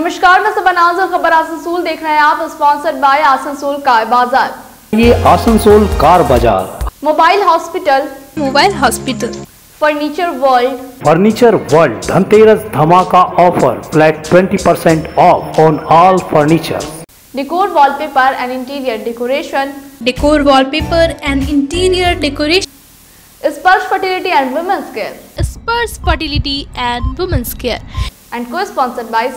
नमस्कार, मैं सबनाज और खबर आसनसोल देख रहे हैं आप। स्पॉन्सर्ड बाय आसनसोल कार बाजार। ये आसनसोल कार बाजार। Mobile hospital, furniture world Dhanteras धमाका offer, flat 20% off on all furniture. Decor wallpaper and interior decoration, Sparsh fertility and women's care, and co sponsored by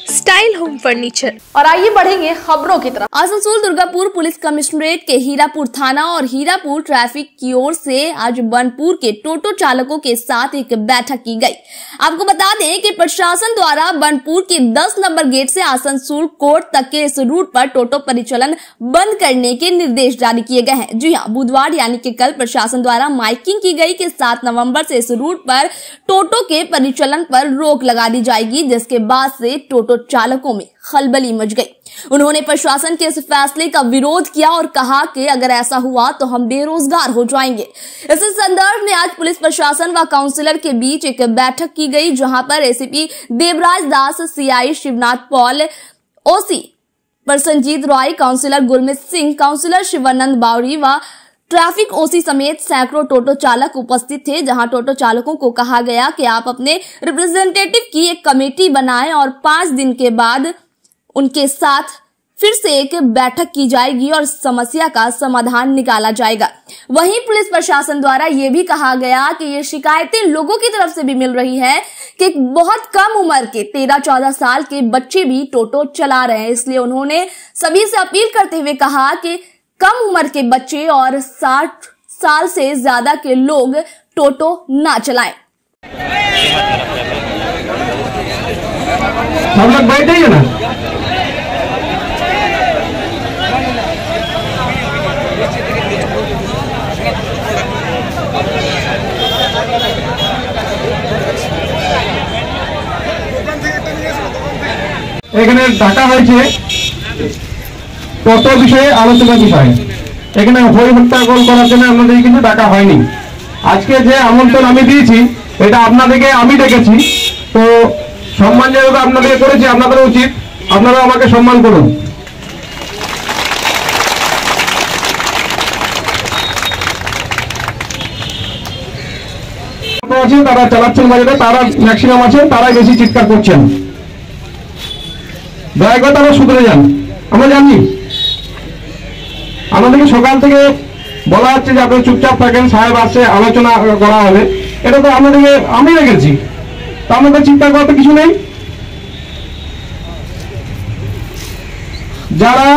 style home furniture. और आइए बढ़ेंगे खबरों की तरफ। आसनसोल दुर्गापुर पुलिस कमिश्नरेट के हीरापुर थाना और हीरापुर ट्रैफिक की ओर से आज बनपुर के टोटो चालकों के साथ एक बैठक की गई। आपको बता दें कि प्रशासन द्वारा बनपुर के 10 नंबर गेट से आसनसोल कोर्ट तक के इस रूट पर टोटो परिचालन बंद करने के निर्देश जारी किए गए हैं। जी हां, बुधवार यानी कि कल प्रशासन द्वारा माइकिंग की गई कि 7 नवंबर से इस रूट पर टोटो के परिचालन पर रोक लगा दी जाएगी, जिसके बाद से टोटो चालकों में खलबली मच गई। उन्होंने प्रशासन के इस फैसले का विरोध किया और कहा कि अगर ऐसा हुआ तो हम बेरोजगार हो जाएंगे। इसी संदर्भ में आज पुलिस प्रशासन व काउंसिलर के बीच एक बैठक की गई, जहां पर एसीपी देवराज दास, सीआई शिवनाथ पॉल, ओसी प्रसन्नजीत रॉय, काउंसिलर गुरमीत सिंह, काउंसिलर शिवानंद बावरी व ट्रैफिक ओसी समेत सैकड़ों टोटो चालक उपस्थित थे। जहां टोटो चालकों को कहा गया कि आप अपने रिप्रेजेंटेटिव की एक कमेटी बनाएं और 5 दिन के बाद उनके साथ फिर से एक बैठक की जाएगी और समस्या का समाधान निकाला जाएगा। वहीं पुलिस प्रशासन द्वारा ये भी कहा गया कि ये शिकायतें लोगों की तरफ से भी मिल रही है कि बहुत कम उम्र के 13-14 साल के बच्चे भी टोटो चला रहे हैं। इसलिए उन्होंने सभी से अपील करते हुए कहा कि कम उम्र के बच्चे और 60 साल से ज्यादा के लोग टोटो ना चलाएं। हम लोग बैठेंगे ना। এখানে ডাকা হয়েছে কত বিষয়ে আলোচনা বিষয়। এখানে হই হট্টগোল করার জন্য আপনাদের কিন্তু ডাকা হয়নি। আজকে যে আমন্ত্রণ আমি দিয়েছি এটা আপনাদেরকে আমি ডেকেছি, তো সম্মান যেভাবে আপনাদেরকে করেছি আপনাদের উচিত আপনারা আমাকে সম্মান করুন। আছে তারা চালাচ্ছেন বাজারে, তারা ম্যাক্সিমাম আছেন, তারাই বেশি চিৎকার করছেন। দয়া করে তারা শুধরে যান। আমরা জানি আমাদেরকে সকাল থেকে বলা হচ্ছে যে আপনি চুপচাপ থাকেন, সাহেব আসছে আলোচনা করা হবে। এটা তো আমাদেরকে আমি রেখেছি, তা আমাদের চিন্তা করার তো কিছু নেই। যারা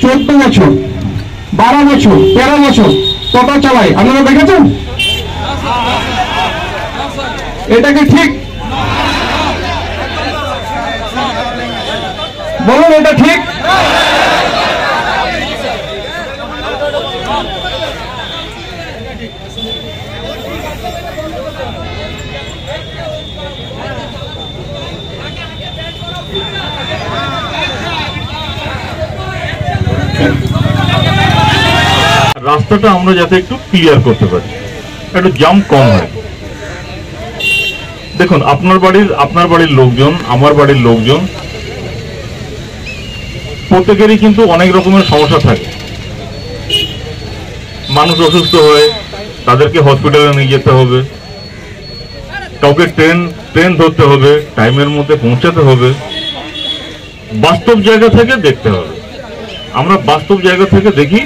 14 বছর, 12 বছর, 13 বছর টোটো চালায় আপনারা দেখেছেন? এটা কি ঠিক? বলুন, এটা ঠিক? রাস্তাটা আমরা যাতে একটু ক্লিয়ার করতে পারি, একটু জাম কম হয়। দেখুন, আপনার বাড়ির লোকজন, আমার বাড়ির লোকজন, প্রত্যেকেরই কিন্তু অনেক রকমের সমস্যা থাকে। মানুষ অসুস্থ হয়, তাদেরকে হসপিটালে নিয়ে যেতে হবে, কাউকে ট্রেন ধরতে হবে, টাইমের মধ্যে পৌঁছাতে হবে। বাস্তব জায়গা থেকে দেখতে হবে। আমরা বাস্তব জায়গা থেকে দেখি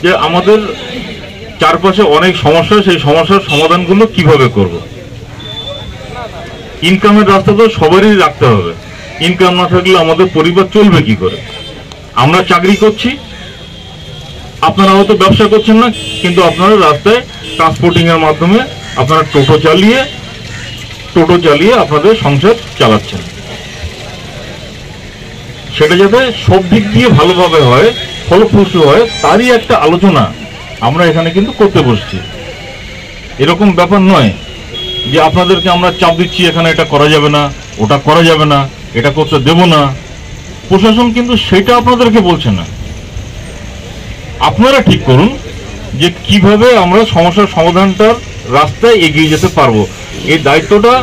যে আমাদের চারপাশে অনেক সমস্যা, সেই সমস্যার সমাধানগুলো কিভাবে করব। ইনকামের রাস্তা তো সবারই রাখতে হবে। ইনকাম না থাকলে আমাদের পরিবার চলবে কি করে? আমরা চাকরি করছি, আপনারা হয়তো ব্যবসা করছেন না, কিন্তু আপনারা রাস্তায় ট্রান্সপোর্টিং এর মাধ্যমে আপনারা টোটো চালিয়ে আপনাদের সংসার চালাচ্ছেন। সেটা যাতে সব দিক দিয়ে ভালোভাবে হয়, ফলপ্রসূ হয়, তারই একটা আলোচনা আমরা এখানে কিন্তু করতে বসছি। এরকম ব্যাপার নয় যে আপনাদেরকে আমরা চাপ দিচ্ছি এখানে এটা করা যাবে না, ওটা করা যাবে না, এটা করতে দেব না। প্রশাসন কিন্তু সেটা আপনাদেরকে বলছে না। আপনারা ঠিক করুন যে কিভাবে আমরা সমস্যার সমাধানটার রাস্তায় এগিয়ে যেতে পারবো। এই দায়িত্বটা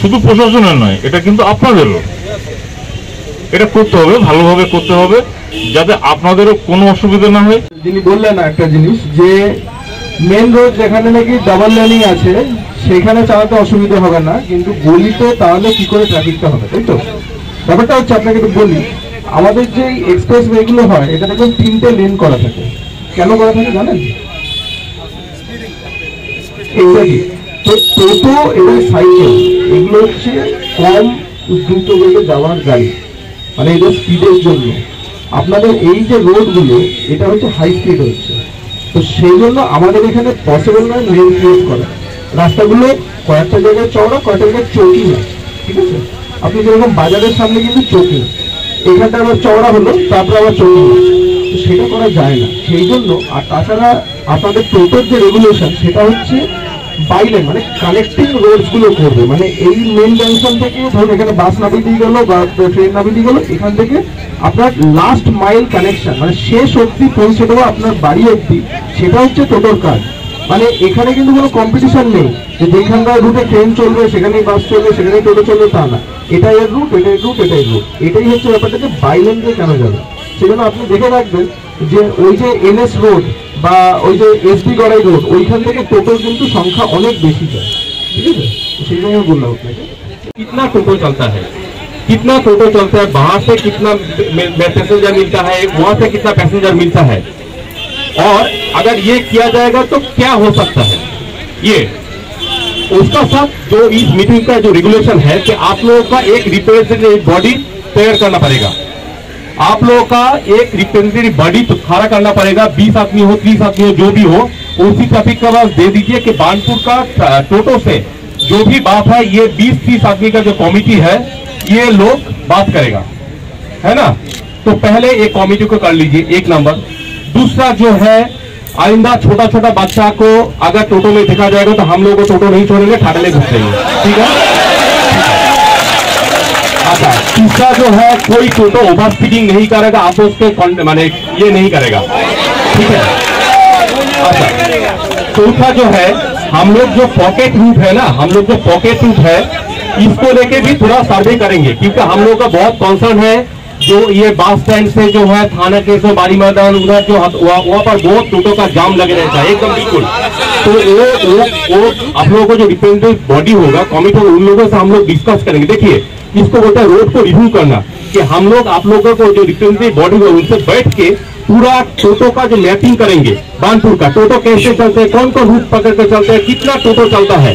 শুধু প্রশাসনের নয়, এটা কিন্তু আপনাদেরও। এটা করতে হবে, ভালোভাবে করতে হবে, যাতে আপনাদেরও কোনো অসুবিধা না হয়। যিনি বললেন একটা জিনিস যে মেন রোড যেখানে নাকি ডাবল লেনিং আছে সেখানে চালাতে অসুবিধা হবে না, কিন্তু গলিতে তাহলে কি করে ট্রাফিকটা হবে, তাই তো? ব্যাপারটা হচ্ছে আপনাকে তো বলি, আমাদের যে এক্সপ্রেস ওয়েগুলো হয় এটা দেখবেন 3টে লেন করা থাকে। কেন করা থাকে জানেন? তো টোটো এবং সাইকেল এগুলো হচ্ছে কম দ্রুত বেগে যাওয়ার গাড়ি, মানে এদের স্পিডের জন্য। আপনাদের এই যে রোডগুলো এটা হচ্ছে হাই স্পিড হচ্ছে, তো সেই জন্য আমাদের এখানে পসিবল নয় লেন ক্রিয়েট করা। রাস্তাগুলো কয়েকটা জায়গায় চওড়া, কয়েকটা জায়গায় চৌকি আছে, ঠিক আছে? আপনি যেরকম বাজারের সামনে কিন্তু চৌকি, এখানটা আবার চওড়া হলো তারপরে আবার চৌকি, তো সেটা করা যায় না। সেই জন্য আর তাছাড়া আপনাদের টোটোর যে রেগুলেশন সেটা হচ্ছে বাইলেন, মানে কানেক্টিং রোডস গুলো করবে, মানে এই মেন জাংশন থেকে ধরুন এখানে বাস নামিয়ে দিয়ে গেলো বা ট্রেন নামিয়ে দিয়ে গেলো, এখান থেকে আপনার লাস্ট মাইল কানেকশন মানে শেষ অব্দি পৌঁছে দেবো আপনার বাড়ি অব্দি, সেটা হচ্ছে টোটোর কাজ। মানে এখানে কিন্তু কোনো কম্পিটিশন নেই যে যেখানকার রুটে ট্রেন চলবে সেখানেই বাস চলবে সেখানেই টোটো চলবে, তা না। এটাই এর রুট, এটাই রুট, এটাই রুট, এটাই হচ্ছে ব্যাপারটা যে বাইলেন দিয়ে কেন যাবে। সেজন্য আপনি দেখে রাখবেন যে ওই যে এনএস রোড বা ওই যে এসবি গড়াই রোড ওইখান থেকে টোটোর কিন্তু সংখ্যা অনেক বেশি যায়, ঠিক আছে? সেই জন্য বললাম আপনাকে कितना टोटो चलता है, कितना टोटो चलता है, वहां से कितना पैसेंजर मिलता है, वहां से कितना पैसेंजर मिलता है, और अगर ये किया जाएगा तो क्या हो सकता है। ये उसका साथ जो इस मीटिंग का जो रेगुलेशन है कि आप लोगों का एक रिप्रेजेंटेटिव बॉडी तैयार करना पड़ेगा, आप लोगों का एक रिप्रेजेंटेटिव बॉडी तो खड़ा करना पड़ेगा। 20 आदमी हो, 30 आदमी हो, जो भी हो, उसी टॉपिक का बस दे दीजिए कि बानपुर का टोटो से जो भी बात है ये 20-30 आदमी का जो कमेटी है ये लोग बात करेगा, है ना? तो पहले एक कमेटी को कर लीजिए, एक नंबर। दूसरा जो है, आइंदा छोटा छोटा बच्चा को अगर टोटो में देखा जाएगा तो हम लोग को टोटो नहीं छोड़ेंगे, ठाडले घुस जाएंगे, ठीक है? अच्छा, तीसरा जो है, कोई टोटो ओवर स्पीडिंग नहीं करेगा, आप उसके माने ये नहीं करेगा, ठीक है? अच्छा, चौथा जो है, हम लोग जो पॉकेट रूट है ना, हम लोग जो पॉकेट रूट है इसको लेके भी थोड़ा सर्वे करेंगे, क्योंकि हम लोग का बहुत कंसर्न है जो ये बस स्टैंड से जो है थाना के सो बारी मैदान उधर जो वहाँ पर बहुत टोटो का जाम लगे रहता है एकदम बिल्कुल। तो वो आप लोगों को जो रिप्रेजेंटेटिव बॉडी होगा, कमिटी होगा, उन लोगों से हम लोग डिस्कस करेंगे। देखिए, इसको बोलते हैं रोड को रिव्यू करना, कि हम लोग आप लोगों को जो रिप्रेजेंटेटिव बॉडी होगा उनसे बैठ के पूरा टोटो का जो मैपिंग करेंगे, बानपुर का टोटो कैसे चलते हैं, कौन कौन रूट पकड़ के चलते हैं, कितना टोटो चलता है,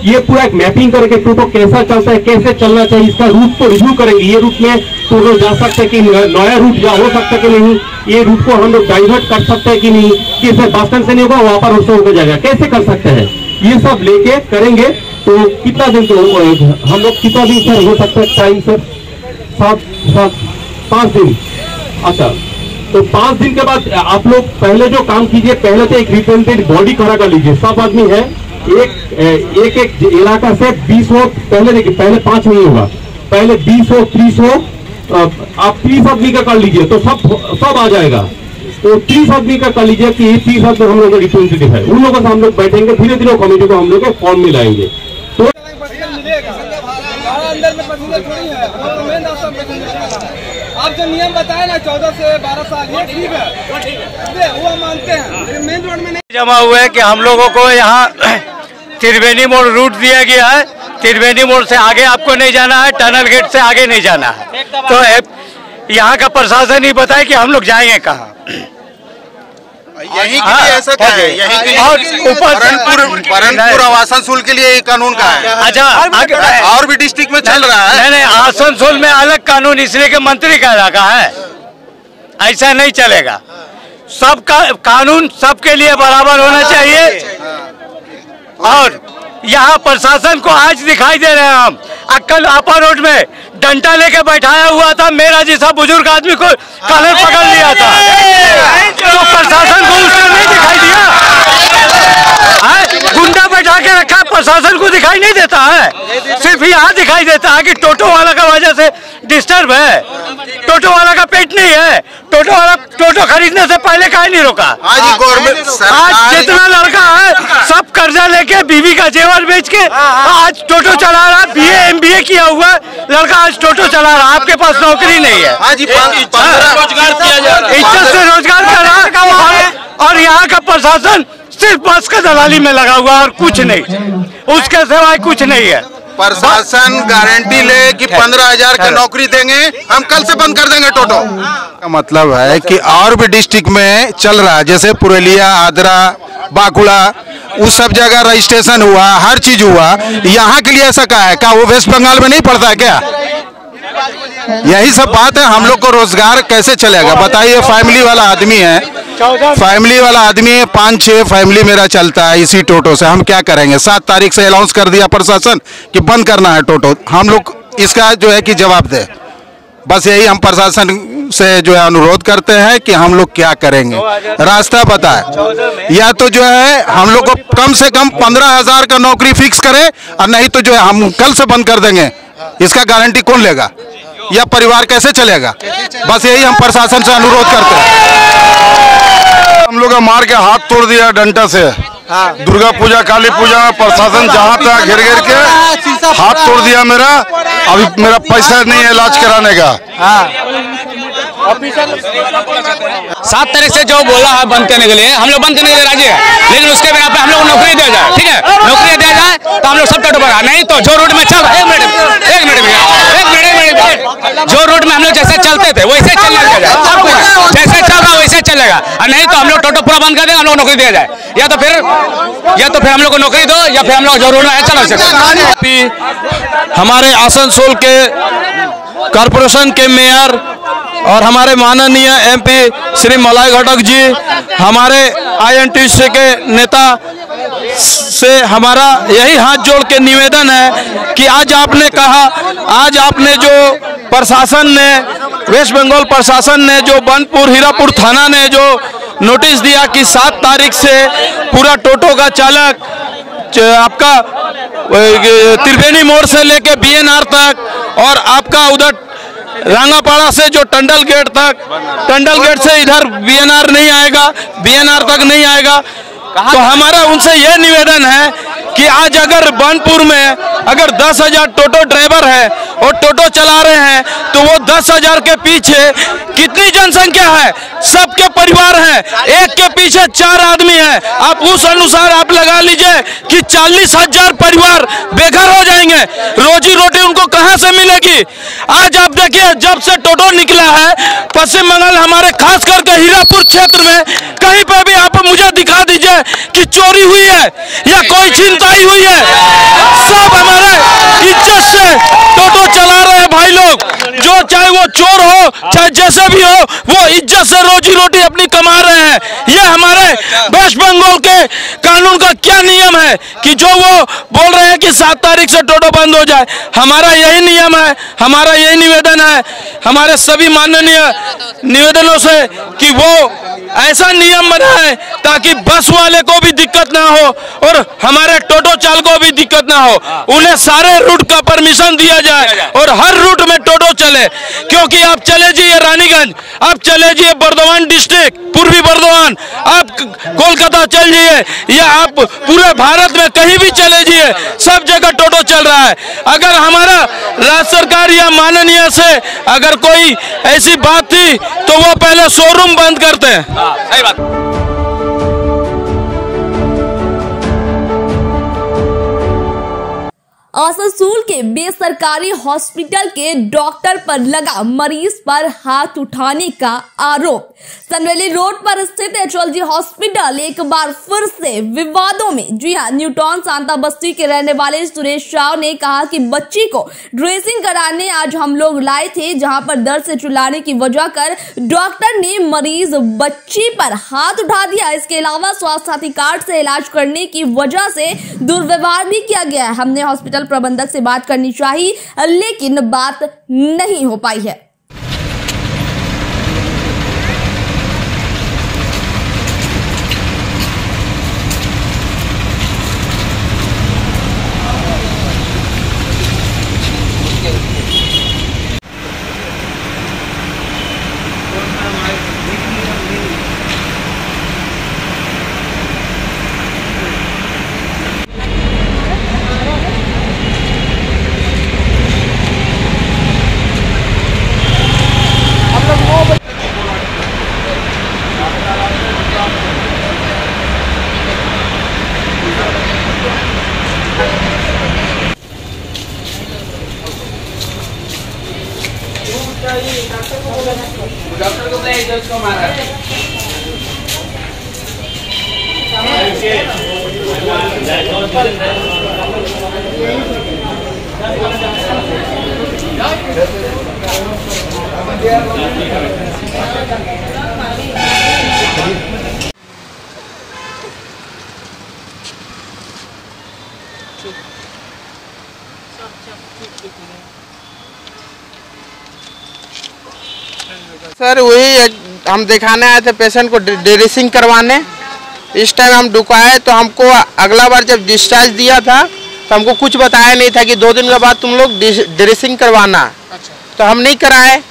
ये पूरा एक मैपिंग करके टोटो कैसा चलता है, कैसे चलना चाहिए, इसका रूट को रिव्यू करेंगे। ये रूट में टोटो जा सकते हैं कि नया रूट जा हो सकता है कि नहीं, ये रूट को हम लोग डाइवर्ट कर सकते हैं कि नहीं, कि बस स्टैंड से नहीं होगा वहां पर उससे होकर जाएगा, कैसे कर सकते हैं, ये सब लेके करेंगे। तो कितना दिन हम लोग कितना दिन सर हो सकता है टाइम सर? 5 दिन। अच्छा, तो 5 दिन के बाद आप लोग पहले जो काम कीजिए, पहले तो एक रिप्रेजेंटेटिव बॉडी खड़ा कर लीजिए, सब आदमी है, एक इलाका से 20 हो, पहले देखिए, पहले 5 नहीं होगा, पहले 20 हो, 30 हो, आप 30 आदमी का कर लीजिए तो सब आ जाएगा। तो 30 आदमी का कर लीजिए कि 30 आदमी हम लोग का रिप्रेजेंटेटिव है, उन लोगों से हम लोग बैठेंगे, धीरे धीरे कमेटी को हम लोग के फॉर्म में लाएंगे। तो अंदर में पैसेंजर थोड़ी है, तो मेन रास्ता में पैसेंजर है। आप जो नियम बताए ना 14 से 12 साल, ये ठीक है, वो मानते हैं, लेकिन मेन रोड में नहीं जमा हुआ है कि हम लोगों को यहाँ त्रिवेणी मोड़ रूट दिया गया है, त्रिवेणी मोड़ से आगे आपको नहीं जाना है, टनल गेट से आगे नहीं जाना है। तो यहाँ का प्रशासन ही बताए कि हम लोग जाएंगे कहाँ, यही के लिए ऐसा क्या है, यही के लिए ऊपर बरनपुर आवासन शुल्क के लिए कानून का है। अच्छा, और भी डिस्ट्रिक्ट में चल रहा है। नहीं, आसनसोल में अलग कानून, इसलिए कि मंत्री का इलाका है, ऐसा नहीं चलेगा। सबका कानून सबके लिए बराबर होना चाहिए। और यहाँ प्रशासन को आज दिखाई दे रहे हैं हम, कल अपर रोड में डंडा लेके बैठाया हुआ था, मेरा जैसा बुजुर्ग आदमी को कलर पकड़ लिया था, तो प्रशासन को उसका नहीं दिखाई दिया, गुंडा बैठा के रखा, प्रशासन को दिखाई नहीं देता है, सिर्फ यहाँ दिखाई देता है कि टोटो वाला का वजह से डिस्टर्ब है, टोटो वाला का पेट नहीं है, टोटो वाला टोटो खरीदने से पहले काहे नहीं रोका। आज जितना लड़का है सब कर्जा लेके बीवी का जेवर बेच के आज टोटो चला रहा, BA बीए किया हुआ लड़का आज टोटो चला रहा, आपके पास नौकरी नहीं है। हाँ जी, रोजगार किया जा रहा है, इज्जत से रोजगार कर रहा है, और यहाँ का प्रशासन सिर्फ बस का दलाली में लगा हुआ और कुछ नहीं, उसके सिवाय कुछ नहीं है। प्रशासन गारंटी ले कि 15,000 की नौकरी देंगे, हम कल से बंद कर देंगे टोटो। का मतलब है कि और भी डिस्ट्रिक्ट में चल रहा है, जैसे पुरुलिया, आद्रा, बांकुड़ा, उस सब जगह रजिस्ट्रेशन हुआ, हर चीज हुआ। यहाँ के लिए ऐसा क्या है? क्या वो वेस्ट बंगाल में नहीं पड़ता है क्या? यही सब बात है। हम लोग को रोजगार कैसे चलेगा बताइए? फैमिली वाला आदमी है, 5-6 फैमिली मेरा चलता है इसी टोटो से। हम क्या करेंगे? 7 तारीख से अनाउंस कर दिया प्रशासन कि बंद करना है टोटो। हम लोग इसका जो है कि जवाब दे। बस यही हम प्रशासन से जो है अनुरोध करते हैं कि हम लोग क्या करेंगे, रास्ता बताए। या तो जो है हम लोग को कम से कम 15,000 का नौकरी फिक्स करे, और नहीं तो जो है हम कल से बंद कर देंगे। इसका गारंटी कौन लेगा? या परिवार कैसे चलेगा? बस यही हम प्रशासन से अनुरोध करते हैं। हम लोग का मार के हाथ तोड़ दिया डंडा से। दुर्गा पूजा, काली पूजा में प्रशासन जहाँ तक घेर घेर के हाथ तोड़ दिया मेरा। अभी मेरा पैसा नहीं है इलाज कराने का। 7 तारीख से जो बोला है बंद करने के लिए, हम लोग बंद करने के लिए राजी है, लेकिन उसके बिना पे हम लोग नौकरी दिया जाए। ठीक है, नौकरी दिया जाए तो हम लोग सब टोटो पर, नहीं तो जो रूट में चल रहा है, एक मिनट जो रूट में हम लोग जैसे चलते थे वैसे चलने दिया जाए। सब कुछ जैसे चल रहा वैसे चलेगा, और नहीं तो हम लोग टोटो पूरा बंद कर देंगे, हम लोग नौकरी दिया जाए। या तो फिर हम लोग को नौकरी दो, या फिर हम लोग जो रूट में चलो। हमारे आसनसोल के कॉर्पोरेशन के मेयर और हमारे माननीय MP श्री मलाई घटक जी, हमारे INTC के नेता से हमारा यही हाथ जोड़ के निवेदन है कि आज आपने जो प्रशासन ने, वेस्ट बंगाल प्रशासन ने जो बनपुर हीरापुर थाना ने जो नोटिस दिया कि 7 तारीख से पूरा टोटो का चालक आपका त्रिवेणी मोड़ से लेके BNR तक, और आपका उधर रांगापाड़ा से जो टंडल गेट तक, टंडल गेट से इधर BNR नहीं आएगा, BNR तक नहीं आएगा। तो हमारा उनसे यह निवेदन है कि आज अगर बनपुर में अगर 10,000 टोटो ड्राइवर है और टोटो चला रहे हैं, तो वो 10,000 के पीछे कितनी जनसंख्या है? सबके परिवार हैं, एक के पीछे 4 आदमी हैं। आप उस अनुसार आप लगा लीजिए कि 40,000 परिवार बेघर हो जाएंगे। रोजी रोटी उनको कहां से मिलेगी? आज आप देखिए, जब से टोटो निकला है पश्चिम बंगाल, हमारे खास करके हीरापुर क्षेत्र में कहीं पे भी आप मुझे दिखा दीजिए कि चोरी हुई है या कोई छिनताई हुई है। सब हमारे इज्जत से टोटो चला रहे हैं भाई लोग, जो चाहे वो चोर हो चाहे जैसे भी हो, वो इज्जत से रोजी रोटी अपनी कमा रहे हैं। ये हमारे वेस्ट बंगाल के कानून का क्या नियम है कि जो वो बोल रहे हैं कि 7 तारीख से टोटो बंद हो जाए? हमारा यही नियम है, हमारा यही निवेदन है हमारे सभी माननीय निवेदनों से कि वो ऐसा नियम बनाए ताकि बस वाले को भी दिक्कत ना हो और हमारे टोटो चालकों को भी दिक्कत ना हो। उन्हें सारे रूट का परमिशन दिया जाए और हर रूट में टोटो चले। क्योंकि आप चले जाइए रानीगंज, आप चले जाइए बर्धमान डिस्ट्रिक्ट, पूर्वी बर्धमान, आप कोलकाता चल जाइए, या आप पूरे भारत में कहीं भी चले जाइए, सब जगह टोटो चल रहा है। अगर हमारा राज्य सरकार या माननीय से अगर कोई ऐसी बात थी तो वो पहले शोरूम बंद करते हैं। सही बात। आसनसोल के बेसरकारी हॉस्पिटल के डॉक्टर पर लगा मरीज पर हाथ उठाने का आरोप। सनवेली रोड पर स्थित HLG हॉस्पिटल एक बार फिर से विवादों में। जी हां, न्यूटाउन सांता बस्ती के रहने वाले सुरेश राव ने कहा कि बच्ची को ड्रेसिंग कराने आज हम लोग लाए थे, जहां पर दर्द से चिल्लाने की वजह कर डॉक्टर ने मरीज बच्ची पर हाथ उठा दिया। इसके अलावा स्वास्थ्य साथी कार्ड से इलाज करने की वजह से दुर्व्यवहार भी किया गया है। हमने हॉस्पिटल प्रबंधक से बात करनी चाहिए, लेकिन बात नहीं हो पाई है। सर वही हम दिखाने आए थे पेशेंट को ड्रेसिंग करवाने। इस टाइम हम ढुकाए तो हमको अगला बार जब डिस्चार्ज दिया था तो हमको कुछ बताया नहीं था कि 2 दिन के बाद तुम लोग ड्रेसिंग करवाना। तो हम नहीं कराए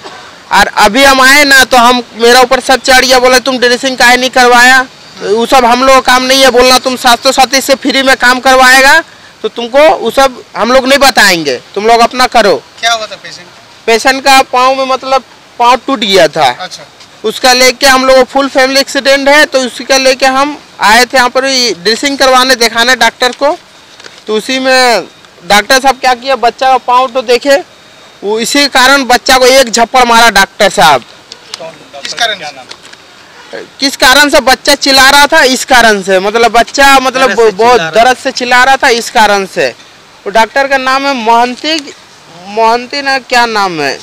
और अभी हम आए ना तो हम मेरा ऊपर सब चढ़ गया, बोला तुम ड्रेसिंग काहे नहीं करवाया। वो सब हम लोग काम नहीं है, बोलना तुम स्वास्थ्य से फ्री में काम करवाएगा तो तुमको वो सब हम लोग नहीं बताएंगे, तुम लोग अपना करो। क्या हुआ था पेशेंट का पाँव में मतलब पाँव टूट गया था। अच्छा। उसका लेके हम लोग फुल फैमिली एक्सीडेंट है तो उसका लेके हम आए थे यहाँ पर ड्रेसिंग करवाने दिखाने डॉक्टर को। तो उसी में डॉक्टर साहब क्या किया, बच्चा का पाँव तो देखे, वो इसी कारण बच्चा को एक झप्पड़ मारा डॉक्टर साहब। किस कारण से बच्चा चिल्ला रहा था, इस कारण से मतलब बच्चा मतलब बहुत दर्द से चिल्ला रहा था, इस कारण से। वो डॉक्टर का नाम है मोहंती ना क्या नाम है।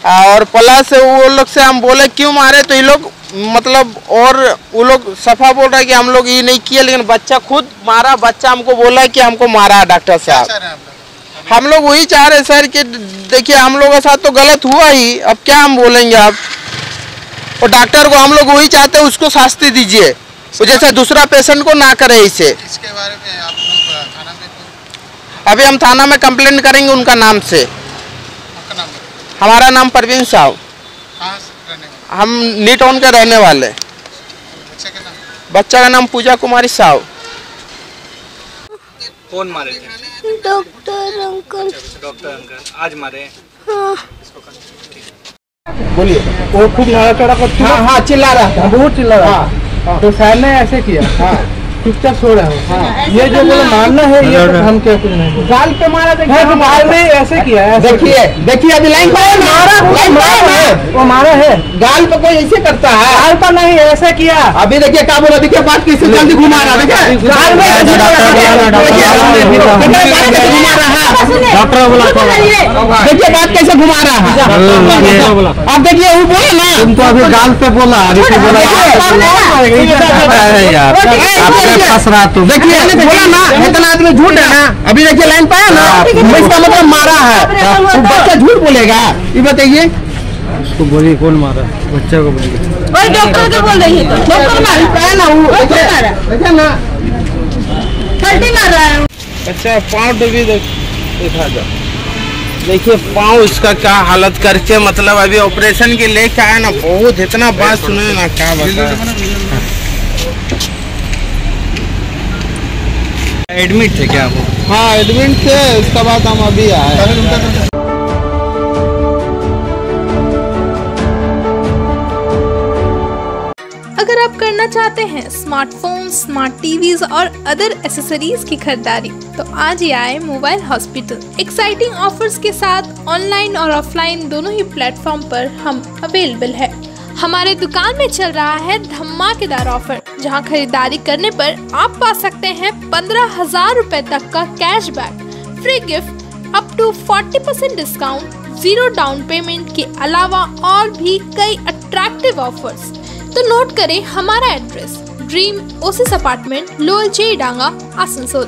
और प्लस वो लोग से हम बोले क्यों मारे तो ये लोग मतलब और वो लोग सफा बोल रहा है कि हम लोग ये नहीं किए, लेकिन बच्चा खुद मारा। बच्चा हमको बोला कि हमको मारा डॉक्टर साहब। हम लोग वही चाह रहे सर कि देखिए हम लोगों के साथ तो गलत हुआ ही, अब क्या हम बोलेंगे अब। और डॉक्टर को हम लोग वही चाहते हैं उसको शास्ति दीजिए, जैसे दूसरा पेशेंट को ना करे इसे। इसके बारे में आप लोग थाना में अभी हम थाना में कंप्लेंट करेंगे उनका नाम से। हमारा नाम परवीन साहब, हम नी टाउन के रहने वाले। बच्चा का नाम पूजा कुमारी साहब। कौन मारे थे? Doctor uncle. डॉक्टर अंकल आज मारे? हाँ। बोलिए। वो खूब लड़ा चढ़ा कर हाँ चिल्ला रहा था, बहुत चिल्ला रहा था। तो सर ने ऐसे किया, चुपचाप सो रहा है। ये जो बोले मारना है ये तो हम क्या कुछ नहीं, गाल पे मारा। गाल में ऐसे किया। देखिए अभी लाइन पाया वो मारा है। गाल पे कोई ऐसे करता है, गाल पर नहीं ऐसे किया। अभी देखिए क्या बोला, देखिए बात किसी जल्दी घुमा रहा है। गाल में डॉक्टर बोला देखिए बात कैसे घुमा रहा है। अब देखिए वो बोला ना, तुम तो अभी गाल पे बोला, अभी तो बोला फंस रहा तुम। देखिए बोला ना इतना आदमी झूठ है ना। अभी देखिए लाइन पाया ना, इसका मतलब मारा है। बच्चा झूठ बोलेगा, ये बताइए। उसको बोलिए कौन मारा, बच्चा को बोलिए। डॉक्टर को बोल रही है तो डॉक्टर मारा ना, वो देखा ना पलटी मार रहा है। अच्छा पाँव डूबी देखा जा। देखिए पाँव इसका क्या हालत करके मतलब अभी ऑपरेशन के लेके आया ना। बहुत इतना बात सुने ना क्या बता। एडमिट थे क्या वो? हाँ एडमिट थे, उसके बाद हम अभी आए। अगर आप करना चाहते हैं स्मार्टफोन, स्मार्ट टीवीज और अदर एसेसरीज की खरीदारी तो आज ही आए मोबाइल हॉस्पिटल। एक्साइटिंग ऑफर्स के साथ ऑनलाइन और ऑफलाइन दोनों ही प्लेटफॉर्म पर हम अवेलेबल है। हमारे दुकान में चल रहा है धमाकेदार ऑफर, जहां खरीदारी करने पर आप पा सकते हैं 15,000 रुपए तक का cashback, free gift, up to 40% discount, 0 down payment के अलावा और भी कई अट्रैक्टिव ऑफर्स। तो नोट करें हमारा address, dream oasis apartment, lower जे डांगा, आसनसोल।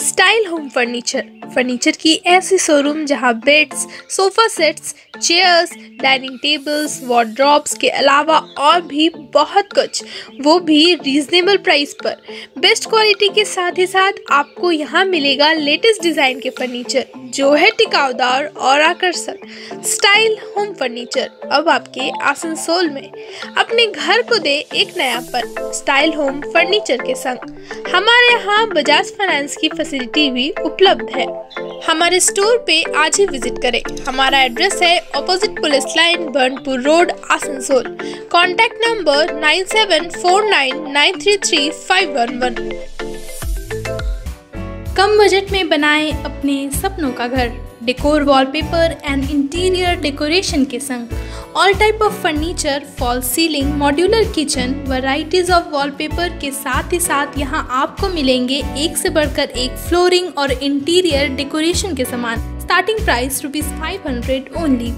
स्टाइल होम फर्नीचर की ऐसी शोरूम जहां beds, sofa sets, chairs, dining tables, wardrobes के अलावा और भी बहुत कुछ, वो भी रीजनेबल प्राइस पर। बेस्ट क्वालिटी के साथ ही साथ आपको यहाँ मिलेगा लेटेस्ट डिजाइन के फर्नीचर जो है टिकाऊदार और आकर्षक। स्टाइल होम फर्नीचर अब आपके आसनसोल में। अपने घर को दे एक नयापन स्टाइल होम फर्नीचर के संग। हमारे यहाँ बजाज फाइनेंस की फैसिलिटी भी उपलब्ध है। हमारे स्टोर पे आज ही विजिट करें। हमारा एड्रेस है opposite police line, Burnpur road, Asansol. Contact number 9749933511। कम बजट में बनाएं अपने सपनों का घर। Decor wallpaper and interior decoration के संग all type of furniture, fall ceiling, modular kitchen, varieties of wallpaper के साथ ही साथ यहाँ आपको मिलेंगे एक से बढ़कर एक फ्लोरिंग और इंटीरियर डेकोरेशन के सामान। Starting price ₹500 only.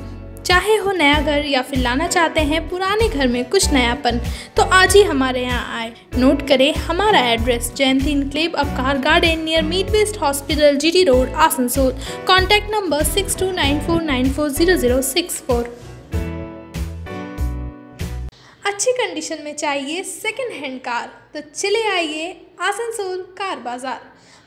चाहे हो नया घर या फिर लाना चाहते हैं पुराने घर में कुछ नयापन, तो आज ही हमारे यहाँ आए। नोट करें हमारा एड्रेस, जयंती इनक्लेव अवकार गार्डन नियर मीट वेस्ट hospital, GT road, Asansol. Contact number 6294940064। अच्छी कंडीशन में चाहिए सेकंड हैंड कार, तो चले आइए आसनसोल कार बाजार।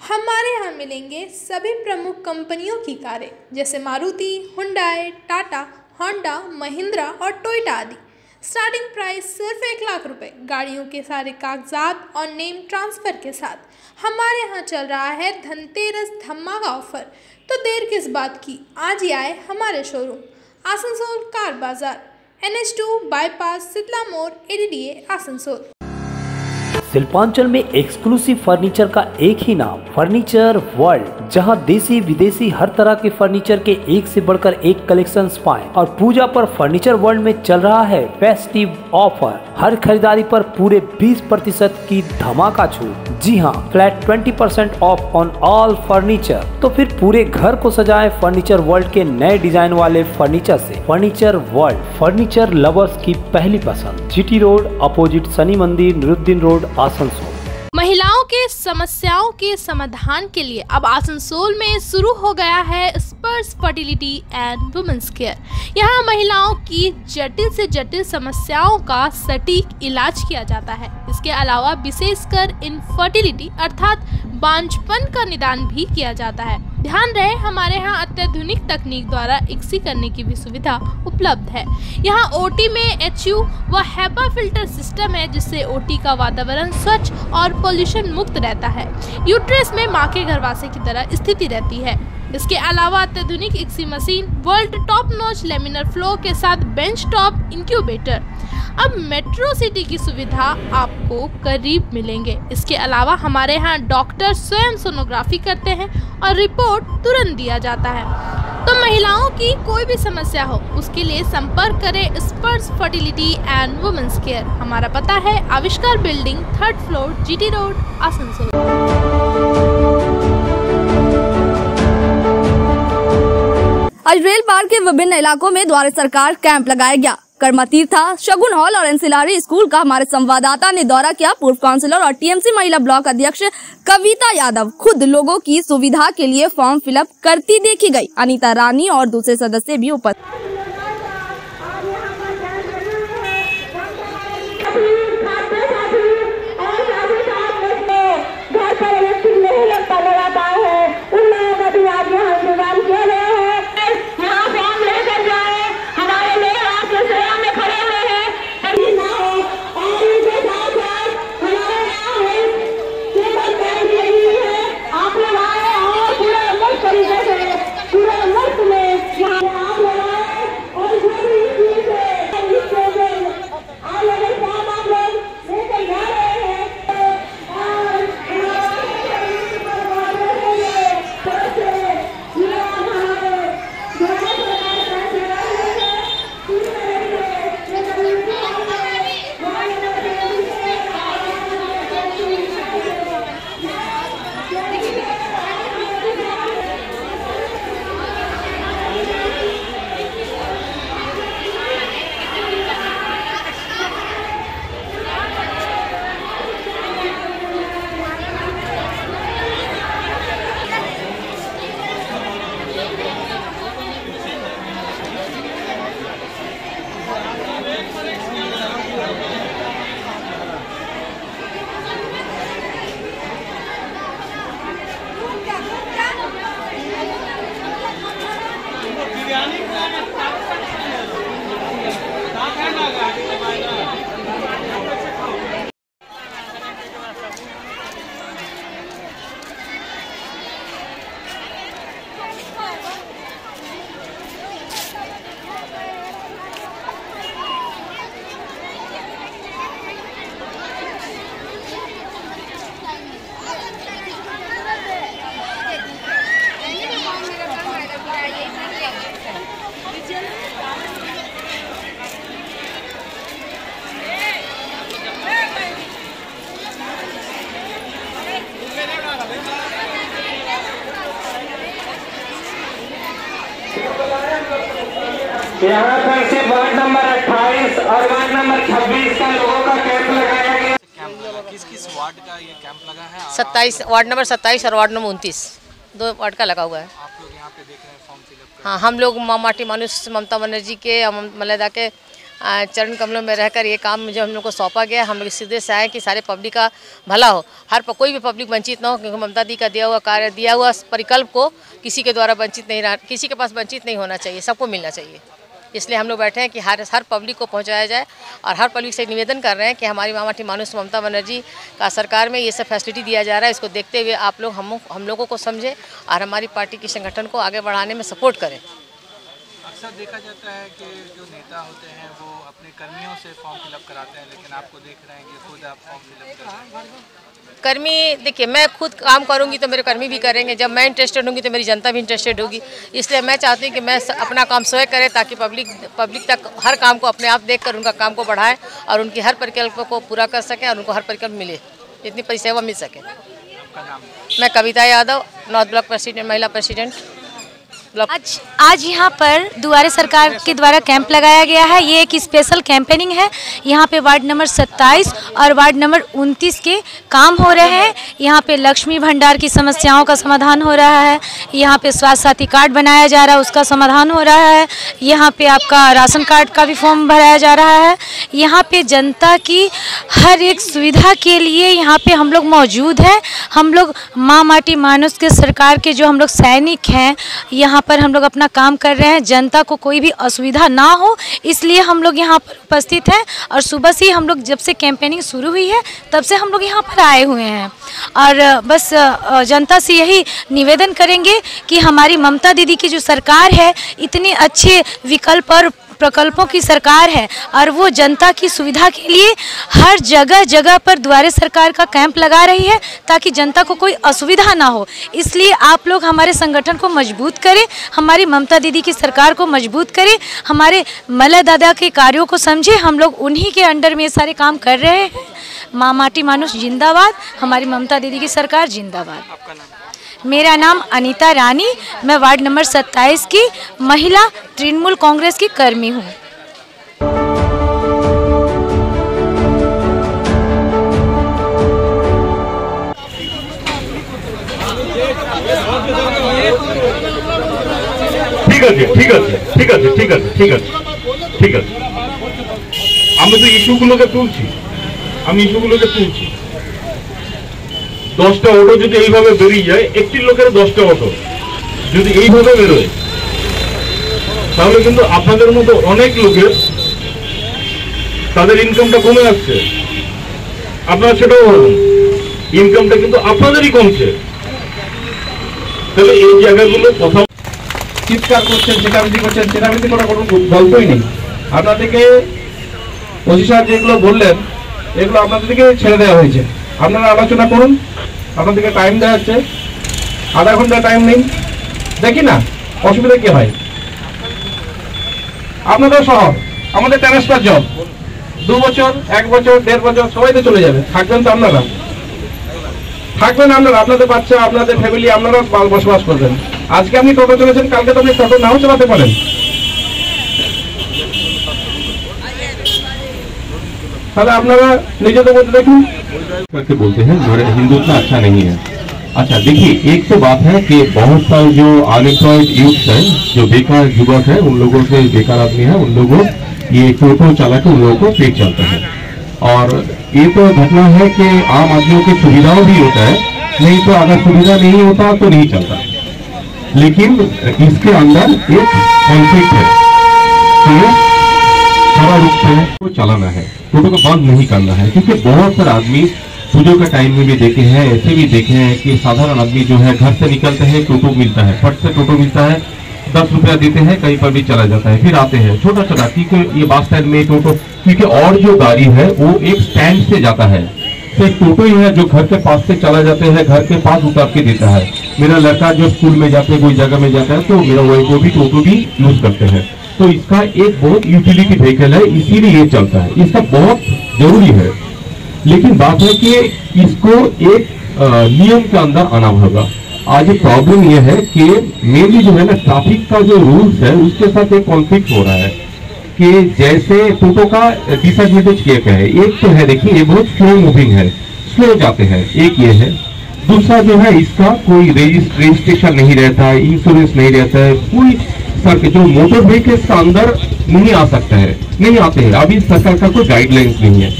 हमारे यहाँ मिलेंगे सभी प्रमुख कंपनियों की कारें जैसे मारुति, हुंडई, टाटा, होंडा, महिंद्रा और टोयोटा आदि। स्टार्टिंग प्राइस सिर्फ 1 लाख रुपए। गाड़ियों के सारे कागजात और नेम ट्रांसफ़र के साथ हमारे यहाँ चल रहा है धनतेरस धमाका ऑफर। तो देर किस बात की, आज ही आए हमारे शोरूम आसनसोल कार बाजार, NH2 बाईपास, शीतला मोड़, ADDA आसनसोल। शिल्पांचल में एक्सक्लूसिव फर्नीचर का एक ही नाम, फर्नीचर वर्ल्ड, जहां देसी विदेशी हर तरह के फर्नीचर के एक से बढ़कर एक कलेक्शन पाएं। और पूजा पर फर्नीचर वर्ल्ड में चल रहा है फेस्टिव ऑफर। हर खरीदारी पर पूरे 20% की धमाका छूट। जी हां, flat 20% off on all furniture. तो फिर पूरे घर को सजाएं फर्नीचर वर्ल्ड के नए डिजाइन वाले फर्नीचर से। फर्नीचर वर्ल्ड, फर्नीचर लवर्स की पहली पसंद। GT रोड अपोजिट शनि मंदिर, निरुद्दीन रोड, आसनसोल। महिलाओं के समस्याओं के समाधान के लिए अब आसनसोल में शुरू हो गया है स्पर्श फर्टिलिटी एंड वुमेन्स केयर। यहाँ महिलाओं की जटिल से जटिल समस्याओं का सटीक इलाज किया जाता है। इसके अलावा विशेषकर इनफर्टिलिटी अर्थात बांझपन का निदान भी किया जाता है। ध्यान रहे हमारे यहाँ अत्याधुनिक तकनीक द्वारा ICSI करने की भी सुविधा उपलब्ध है। यहाँ OT में HU व HEPA फिल्टर सिस्टम है, जिससे OT का वातावरण स्वच्छ और पोल्यूशन मुक्त रहता है। यूट्रस में माँ के गर्भाशय की तरह स्थिति रहती है। इसके अलावा अत्याधुनिक ICSI machine, world top notch laminar flow के साथ बेंच टॉप इंक्यूबेटर। अब मेट्रो सिटी की सुविधा आपको करीब मिलेंगे। इसके अलावा हमारे यहाँ डॉक्टर स्वयं सोनोग्राफी करते हैं और रिपोर्ट तुरंत दिया जाता है। तो महिलाओं की कोई भी समस्या हो उसके लिए संपर्क करें स्पर्श फर्टिलिटी एंड वुमेन्स केयर। हमारा पता है आविष्कार building, 3rd floor, GT road, Asansol. आज रेल मार्ग के विभिन्न इलाकों में द्वारा सरकार कैंप लगाया गया। कर्मतीर्था, शगुन हॉल और एनसिलारी स्कूल का हमारे संवाददाता ने दौरा किया। पूर्व काउंसिलर और TMC महिला ब्लॉक अध्यक्ष कविता यादव खुद लोगों की सुविधा के लिए फॉर्म फिलअप करती देखी गई। अनीता रानी और दूसरे सदस्य भी उपस्थित। यहाँ पर से वार्ड नंबर 28 और वार्ड नंबर 26 का लोगों का कैंप लगाया गया। किस किस वार्ड का ये कैंप लगा है? 27 वार्ड नंबर 27 और वार्ड नंबर 29 2 वार्ड का लगा हुआ है। आप लोग यहाँ पे देख रहे हैं फॉर्म फिलअप? हाँ, हम लोग माटी मानुष ममता बनर्जी के मलेदा के चरण कमलों में रहकर ये काम जो हम लोग को सौंपा गया, हम लोग सीधे से आए कि सारे पब्लिक का भला हो, कोई भी पब्लिक वंचित ना हो, क्योंकि ममता दी का दिया हुआ कार्य, दिया हुआ परिकल्प को किसी के द्वारा वंचित नहीं रहा, किसी के पास वंचित नहीं होना चाहिए, सबको मिलना चाहिए। इसलिए हम लोग बैठे हैं कि हर पब्लिक को पहुंचाया जाए और हर पब्लिक से निवेदन कर रहे हैं कि हमारी माटी मानुष ममता बनर्जी का सरकार में ये सब फैसिलिटी दिया जा रहा है, इसको देखते हुए आप लोग हम लोगों को समझें और हमारी पार्टी के संगठन को आगे बढ़ाने में सपोर्ट करें। अक्सर देखा जाता है कि जो नेता होते हैं वो अपने कर्मियों से फॉर्म फिलअप कराते हैं, लेकिन आपको देख रहे हैं कि खुद आप फॉर्म फिलअप कर रहे हैं। कर्मी देखिए, मैं खुद काम करूंगी तो मेरे कर्मी भी करेंगे, जब मैं इंटरेस्टेड होंगी तो मेरी जनता भी इंटरेस्टेड होगी। इसलिए मैं चाहती हूँ कि मैं अपना काम स्वयं करें ताकि पब्लिक तक हर काम को अपने आप देखकर उनका काम को बढ़ाएं और उनकी हर परिकल्प को पूरा कर सकें और उनको हर परिकल्प मिले, जितनी परिसेवा मिल सके। मैं कविता यादव, नॉर्थ ब्लॉक प्रेसिडेंट, महिला प्रेसिडेंट। आज यहाँ पर दुआरे सरकार के द्वारा कैंप लगाया गया है। ये एक स्पेशल कैंपेनिंग है। यहाँ पे वार्ड नंबर 27 और वार्ड नंबर 29 के काम हो रहे हैं। यहाँ पे लक्ष्मी भंडार की समस्याओं का समाधान हो रहा है। यहाँ पे स्वास्थ्य साथी कार्ड बनाया जा रहा है, उसका समाधान हो रहा है। यहाँ पे आपका राशन कार्ड का भी फॉर्म भराया जा रहा है। यहाँ पे जनता की हर एक सुविधा के लिए यहाँ पे हम लोग मौजूद हैं। हम लोग माँ माटी मानुष के सरकार के जो हम लोग सैनिक हैं, यहाँ पर हम लोग अपना काम कर रहे हैं। जनता को कोई भी असुविधा ना हो, इसलिए हम लोग यहाँ पर उपस्थित हैं। और सुबह से हम लोग, जब से कैंपेनिंग शुरू हुई है तब से हम लोग यहाँ पर आए हुए हैं। और बस जनता से यही निवेदन करेंगे कि हमारी ममता दीदी की जो सरकार है, इतने अच्छे विकल्प और प्रकल्पों की सरकार है और वो जनता की सुविधा के लिए हर जगह जगह पर द्वारे सरकार का कैंप लगा रही है ताकि जनता को कोई असुविधा ना हो। इसलिए आप लोग हमारे संगठन को मजबूत करें, हमारी ममता दीदी की सरकार को मजबूत करें, हमारे मल्ल दादा के कार्यों को समझें। हम लोग उन्हीं के अंडर में ये सारे काम कर रहे हैं। माँ माटी मानुष जिंदाबाद, हमारी ममता दीदी की सरकार जिंदाबाद। मेरा नाम अनीता रानी, मैं वार्ड नंबर 27 की महिला तृणमूल कांग्रेस की कर्मी हूँ। ঠিক আছে আমি তো ইস্যুগুলোকে তুলছি 10টা অটো যদি এইভাবে বেরিয়ে যায়, একটি লোকের 10টা অটো যদি এইভাবে বেরোয়, তাহলে কিন্তু আপনাদের মতো অনেক লোকের তাদের ইনকামটা কমে আসছে। আপনারা সেটাও ভাবুন, ইনকামটা কিন্তু আপনাদেরই কমছে। তাহলে এই জায়গাগুলো কথা চিৎকার করছেন, চেঁচামেচি করছেন, চেঁচামেচি করার কোনো গল্পই নেই। আপনাদেরকে অফিসার যেগুলো বললেন, এগুলো আপনাদেরকে ছেড়ে দেওয়া হয়েছে। আপনারা আলোচনা করুন, আপনাদেরকে টাইম দেওয়া হচ্ছে, আধা ঘন্টা টাইম নেই, দেখি না অসুবিধা কি হয়। আপনাদের শহর, আমাদের ট্রান্সফার জব 2 বছর, 1 বছর, 1.5 বছর সবাই তো চলে যাবে, থাকবেন তো আপনারা, আপনাদের বাচ্চা, আপনাদের ফ্যামিলি, আপনারা বসবাস করবেন। আজকে আপনি টোটো চলেছেন, কালকে তো আপনি টোটো নাও চালাতে পারেন। তাহলে আপনারা নিজেদের মধ্যে দেখুন। करके बोलते हैं हिंदू उतना अच्छा नहीं है। अच्छा देखिए, एक तो बात है कि बहुत सारे जो अनएम्प्लॉयड यूथ है, जो बेकार युवक है, उन लोगों से बेकार आदमी है, उन लोगों ये टोटो चला के उन लोगों को पेट चलता है। और ये तो घटना है कि आम आदमियों की सुविधाओं भी होता है, नहीं तो अगर सुविधा नहीं होता तो नहीं चलता। लेकिन इसके अंदर एक कॉन्फ्लिक्ट है कि सारा रूप से को चलाना है, टोटो को बंद नहीं करना है। क्योंकि बहुत सारे आदमी पूजों के टाइम में भी देखे हैं, ऐसे भी देखे हैं कि साधारण आदमी जो है घर से निकलते हैं, टोटो मिलता है, फट से टोटो मिलता है, 10 रुपया देते हैं, कहीं पर भी चला जाता है, फिर आते हैं छोटा छोटा, क्योंकि ये बस स्टैंड में टोटो, क्योंकि और जो गाड़ी है वो एक स्टैंड से जाता है, तो टोटो ही है जो घर के पास से चला जाते हैं, घर के पास उतार के देता है। मेरा लड़का जो स्कूल में जाते कोई जगह में जाता है, तो मेरा वही को भी टोटो भी यूज करते हैं। तो इसका एक बहुत यूटिलिटी व्हीकल है, इसीलिए ये चलता है, इसका बहुत जरूरी है। लेकिन बात है कि इसको एक नियम के अंदर आना होगा। आज प्रॉब्लम यह है कि मेनली जो है ना ट्रैफिक का जो रूल्स है उसके साथ एक कॉन्फ्लिक्ट हो रहा है कि जैसे टोटो का डिसएडवांटेज क्या है। एक तो है देखिए ये बहुत स्लो मूविंग है, स्लो जाते हैं, एक ये है। दूसरा जो है इसका कोई रजिस्ट्रेशन नहीं रहता है, इंश्योरेंस नहीं रहता है, कोई सर जो मोटर व्हीकल्स का अंदर नहीं आ सकता है, नहीं आते हैं, अभी सरकार का कोई गाइडलाइंस नहीं है।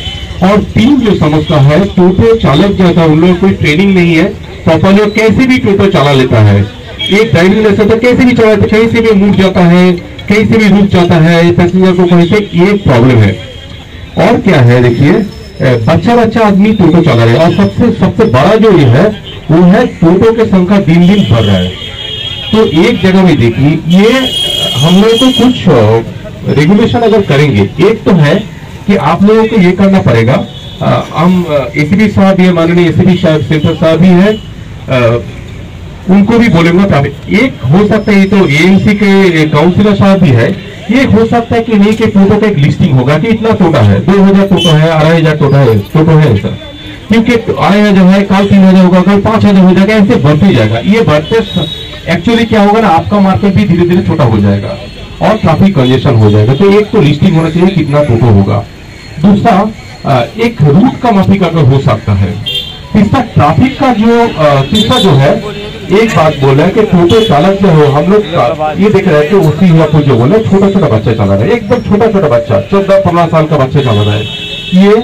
और तीन जो समस्या है, टोटो चालक जो है उन लोगों को कोई ट्रेनिंग नहीं है प्रॉपरली, और कैसे भी टोटो चला लेता है, एक ड्राइविंग लाइसेंस तो कैसे भी चला, कहीं से भी मुड़ जाता है, कहीं से भी रुक जाता है पैसेंजर को कहीं से, ये प्रॉब्लम है। और क्या है देखिए बच्चा आदमी टोटो चला रहे हैं, और सबसे बड़ा जो ये है वो है टोटो की संख्या दिन दिन बढ़ रहा है। तो एक जगह में देखिए ये हम लोग को कुछ रेगुलेशन अगर करेंगे, एक तो है कि आप लोगों को ये करना पड़ेगा, हम एसीपी साहब भी है, माननीय एसीपी सेंटर साहब भी है, उनको भी बोलेंगे। एक हो सकता है ये तो एएमसी के काउंसिलर साहब भी है, ये हो सकता है कि नहीं कि टोटो का एक लिस्टिंग होगा कि इतना टोटा है, 2000 टोटो है, 2500 टोटो है ऐसा, क्योंकि 2500 है, कल 3000 होगा, कल 5000 हो जाएगा, ऐसे बढ़ते जाएगा। ये बढ़ते एक्चुअली क्या होगा ना, आपका मार्केट भी धीरे धीरे छोटा हो जाएगा और ट्रैफिक कंजेशन हो जाएगा। तो एक तो लिस्टिंग होना चाहिए कितना टोटो होगा। दूसरा एक रूट का माफिक अगर हो सकता है। तीसरा ट्रैफिक का तीसरा जो है, एक बात बोल रहा है कि टोटो चालक जो हो, हम लोग ये देख रहे हैं कि उसी हिरापुर जो बोले छोटा बच्चा चला रहा है, एकदम छोटा बच्चा 14-15 साल का बच्चा चला रहा है। ये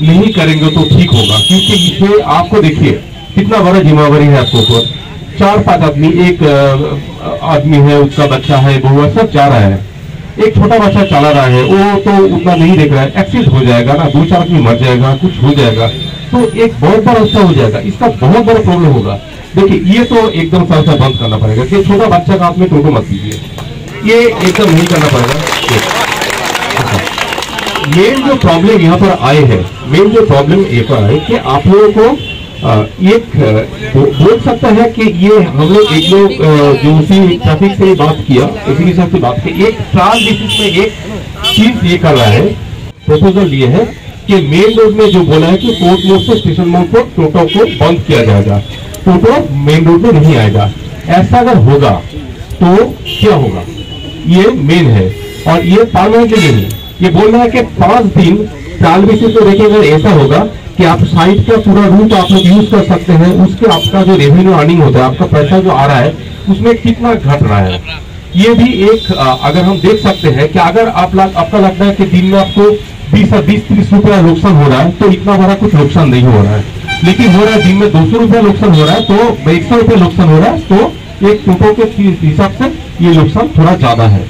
नहीं करेंगे तो ठीक होगा, क्योंकि इसे आपको देखिए कितना बड़ा जिम्मेवारी है आपको ऊपर। 4-5 आदमी, एक आदमी है, उसका बच्चा है, बहुआ सब जा रहा है, एक छोटा बच्चा चला रहा है, वो तो उतना नहीं देख रहा है, एक्सीडेंट हो जाएगा ना, 2-4 आदमी मर जाएगा, कुछ हो जाएगा, तो एक बहुत बड़ा अच्छा हो जाएगा, इसका बहुत बड़ा प्रॉब्लम होगा। देखिए ये तो एकदम साल बंद करना पड़ेगा कि छोटा बच्चा का हाथ में टोटो मत दीजिए, ये एकदम नहीं करना पड़ेगा। मेन जो प्रॉब्लम यहाँ पर आए हैं, मेन जो प्रॉब्लम ये पर आए कि आप लोगों को एक बोल सकता है कि ये हम लोग एक लोग जो उसी ट्रैफिक से बात किया, इसी हिसाब से बात की, एक ट्रायल बेसिस में एक चीज ये कर रहा है, प्रपोजल ये है कि मेन रोड में जो बोला है कि कोर्ट मोड से स्टेशन मोड पर टोटो को बंद किया जाएगा, टोटो मेन रोड में नहीं आएगा। ऐसा अगर होगा तो क्या होगा, ये मेन है, और ये परमानेंटली नहीं, ये बोल रहा है कि 5 दिन ट्रायल बेसिस पे देखिए, अगर ऐसा होगा कि आप साइड का पूरा रूट आप लोग यूज कर सकते हैं, उसके आपका जो रेवेन्यू अर्निंग होता है, आपका पैसा जो आ रहा है उसमें कितना घट रहा है, ये भी एक अगर हम देख सकते हैं कि अगर आपका लगता है कि दिन में आपको 20-30 रुपया नुकसान हो रहा है, तो इतना बड़ा कुछ नुकसान नहीं हो रहा है, लेकिन हो रहा है दिन में 200 रुपया नुकसान हो रहा है, तो 100 रुपया नुकसान हो रहा है, तो एक टोटो के हिसाब से ये नुकसान थोड़ा ज्यादा है।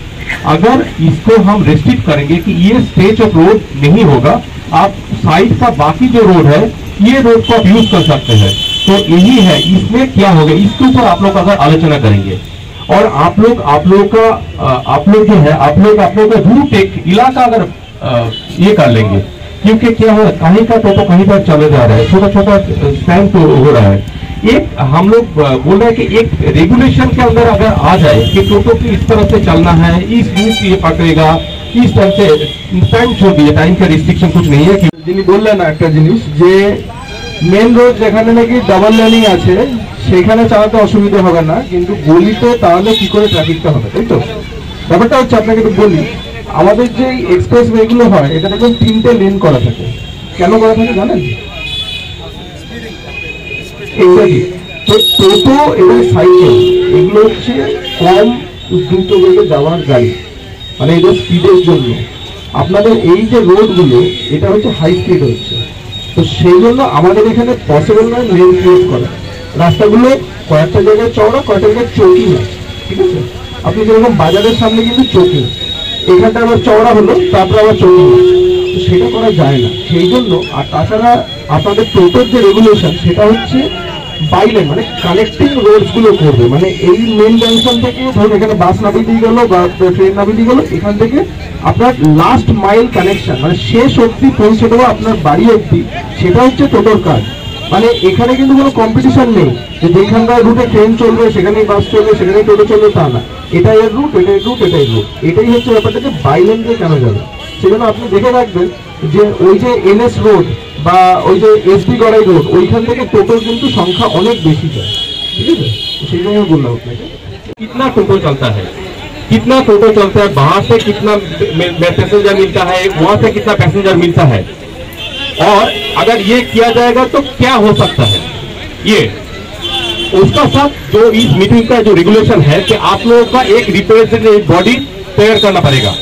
अगर इसको हम रेस्ट्रिक्ट करेंगे कि ये स्टेज ऑफ रोड नहीं होगा, आप साइड का बाकी जो रोड है ये रोड को आप यूज कर सकते हैं, तो यही है। इसमें क्या होगा, इसके ऊपर आप लोग अगर आलोचना करेंगे, और आप लोग जो है आप लोग का रूट एक इलाका अगर ये कर लेंगे, क्योंकि क्या हो, कहीं का टोटो कहीं पर चले जा रहा है, छोटा स्टैंड तो हो रहा है। एक हम लोग बोल रहे हैं कि एक रेगुलेशन के अंदर अगर आ जाए कि टोटो की इस तरह से चलना है, इस रूट ये पकड़ेगा, इस टाइम से टाइम छोड़ दिए, टाइम का रिस्ट्रिक्शन कुछ नहीं है। যিনি বললেন একটা জিনিস যে মেন রোড যেখানে নাকি ডাবল লেনিং আছে সেখানে চালাতে অসুবিধা হবে না, কিন্তু গলিতে তাহলে কি করে ট্রাফিকটা হবে, তাই তো? ব্যাপারটা হচ্ছে আপনাকে একটু বলি, আমাদের যে এক্সপ্রেস ওয়েগুলো হয় এটা দেখুন 3টে লেন করা থাকে, কেন করা থাকে জানেন? তো টোটো এবং সাইকেল এগুলো হচ্ছে কম দ্রুত বেগে যাওয়ার গাড়ি, মানে এদের স্পিডের জন্য। আপনাদের এই যে রোডগুলো এটা হচ্ছে হাই স্পিড হচ্ছে, তো সেই জন্য আমাদের এখানে পসিবল নয় লেন ক্রিয়েট করা। রাস্তাগুলো কয়েকটা জায়গায় চওড়া, কয়েকটা জায়গায় চৌকি না, ঠিক আছে? আপনি যেরকম বাজারের সামনে কিন্তু চৌকি, এখানটা আবার চওড়া হলো তারপরে আবার চৌকি, তো সেটা করা যায় না। সেই জন্য আর তাছাড়া আপনাদের টোটোর যে রেগুলেশন সেটা হচ্ছে বাইলেন, মানে কানেক্টিং রোডস গুলো করবে, মানে এই মেন জাংশন থেকে ধরুন এখানে বাস না বেরিয়ে গেল বা ট্রেন না বেরিয়ে গেল, এখান থেকে আপনার লাস্ট মাইল কানেকশন মানে শেষ অবধি পৌঁছে দেওয়া আপনার বাড়ি অবধি, সেটা হচ্ছে টোটোর কাজ। মানে এখানে কিন্তু কোনো কম্পিটিশন নেই যে যেখানকার রুটে ট্রেন চলবে সেখানেই বাস চলবে, সেখানেই টোটো চলবে, তা না। এটাই এর রুট, এটাই রুট, এটাই রুট, এটাই হচ্ছে ব্যাপারটাকে বাইলেন দিয়ে কেন যাবে। সেজন্য আপনি দেখে রাখবেন যে ওই যে এনএস রোড বা ওই যে এসবি গড়াই রোড, ওইখান থেকে টোটোর কিন্তু সংখ্যা অনেক বেশি যায়, ঠিক আছে? कितना टोटो चलता है, कितना टोटो चलता है, बाहर से कितना पैसेंजर मिलता है, वहां से कितना पैसेंजर मिलता है, और अगर ये किया जाएगा तो क्या हो सकता है, ये उसका सब जो इस मीटिंग का जो रेगुलेशन है कि आप लोगों का एक रिप्रेजेंटेटिव बॉडी तैयार करना पड़ेगा,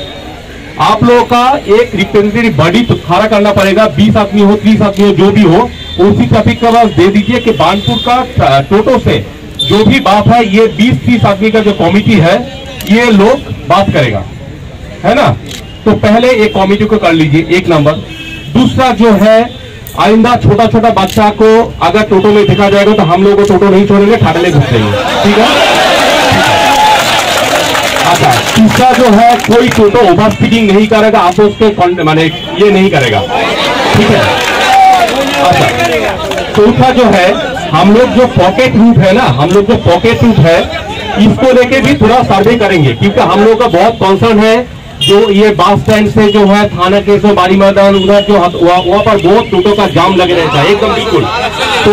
आप लोगों का एक रिप्रेजेंटेटिव बॉडी खड़ा करना पड़ेगा, 20 आदमी हो, 30 आदमी हो, जो भी हो, उसी टॉपिक का बस दे दीजिए कि बानपुर का टोटो से जो भी बात है, ये 20-30 आदमी का जो कमेटी है ये लोग बात करेगा, है ना। तो पहले एक कमेटी को कर लीजिए, एक नंबर। दूसरा जो है, आइंदा छोटा छोटा बच्चा को अगर टोटो में देखा जाएगा तो हम लोग को टोटो नहीं छोड़ेंगे, ठाड़े में घुस जाएंगे, ठीक है। अच्छा, तीसरा जो है, कोई टोटो ओवर स्पीडिंग नहीं करेगा, आप उसके माने ये नहीं करेगा, ठीक है। अच्छा, चौथा जो है, हम लोग जो पॉकेट रूट है ना, हम लोग जो पॉकेट रूट है इसको लेके भी पूरा सर्वे करेंगे, क्योंकि हम लोग का बहुत कंसर्न है जो ये बस स्टैंड से जो है थाना के से बारी मैदान उधर जो वहाँ पर बहुत टोटो का जाम लगे रहता है, एकदम बिल्कुल। तो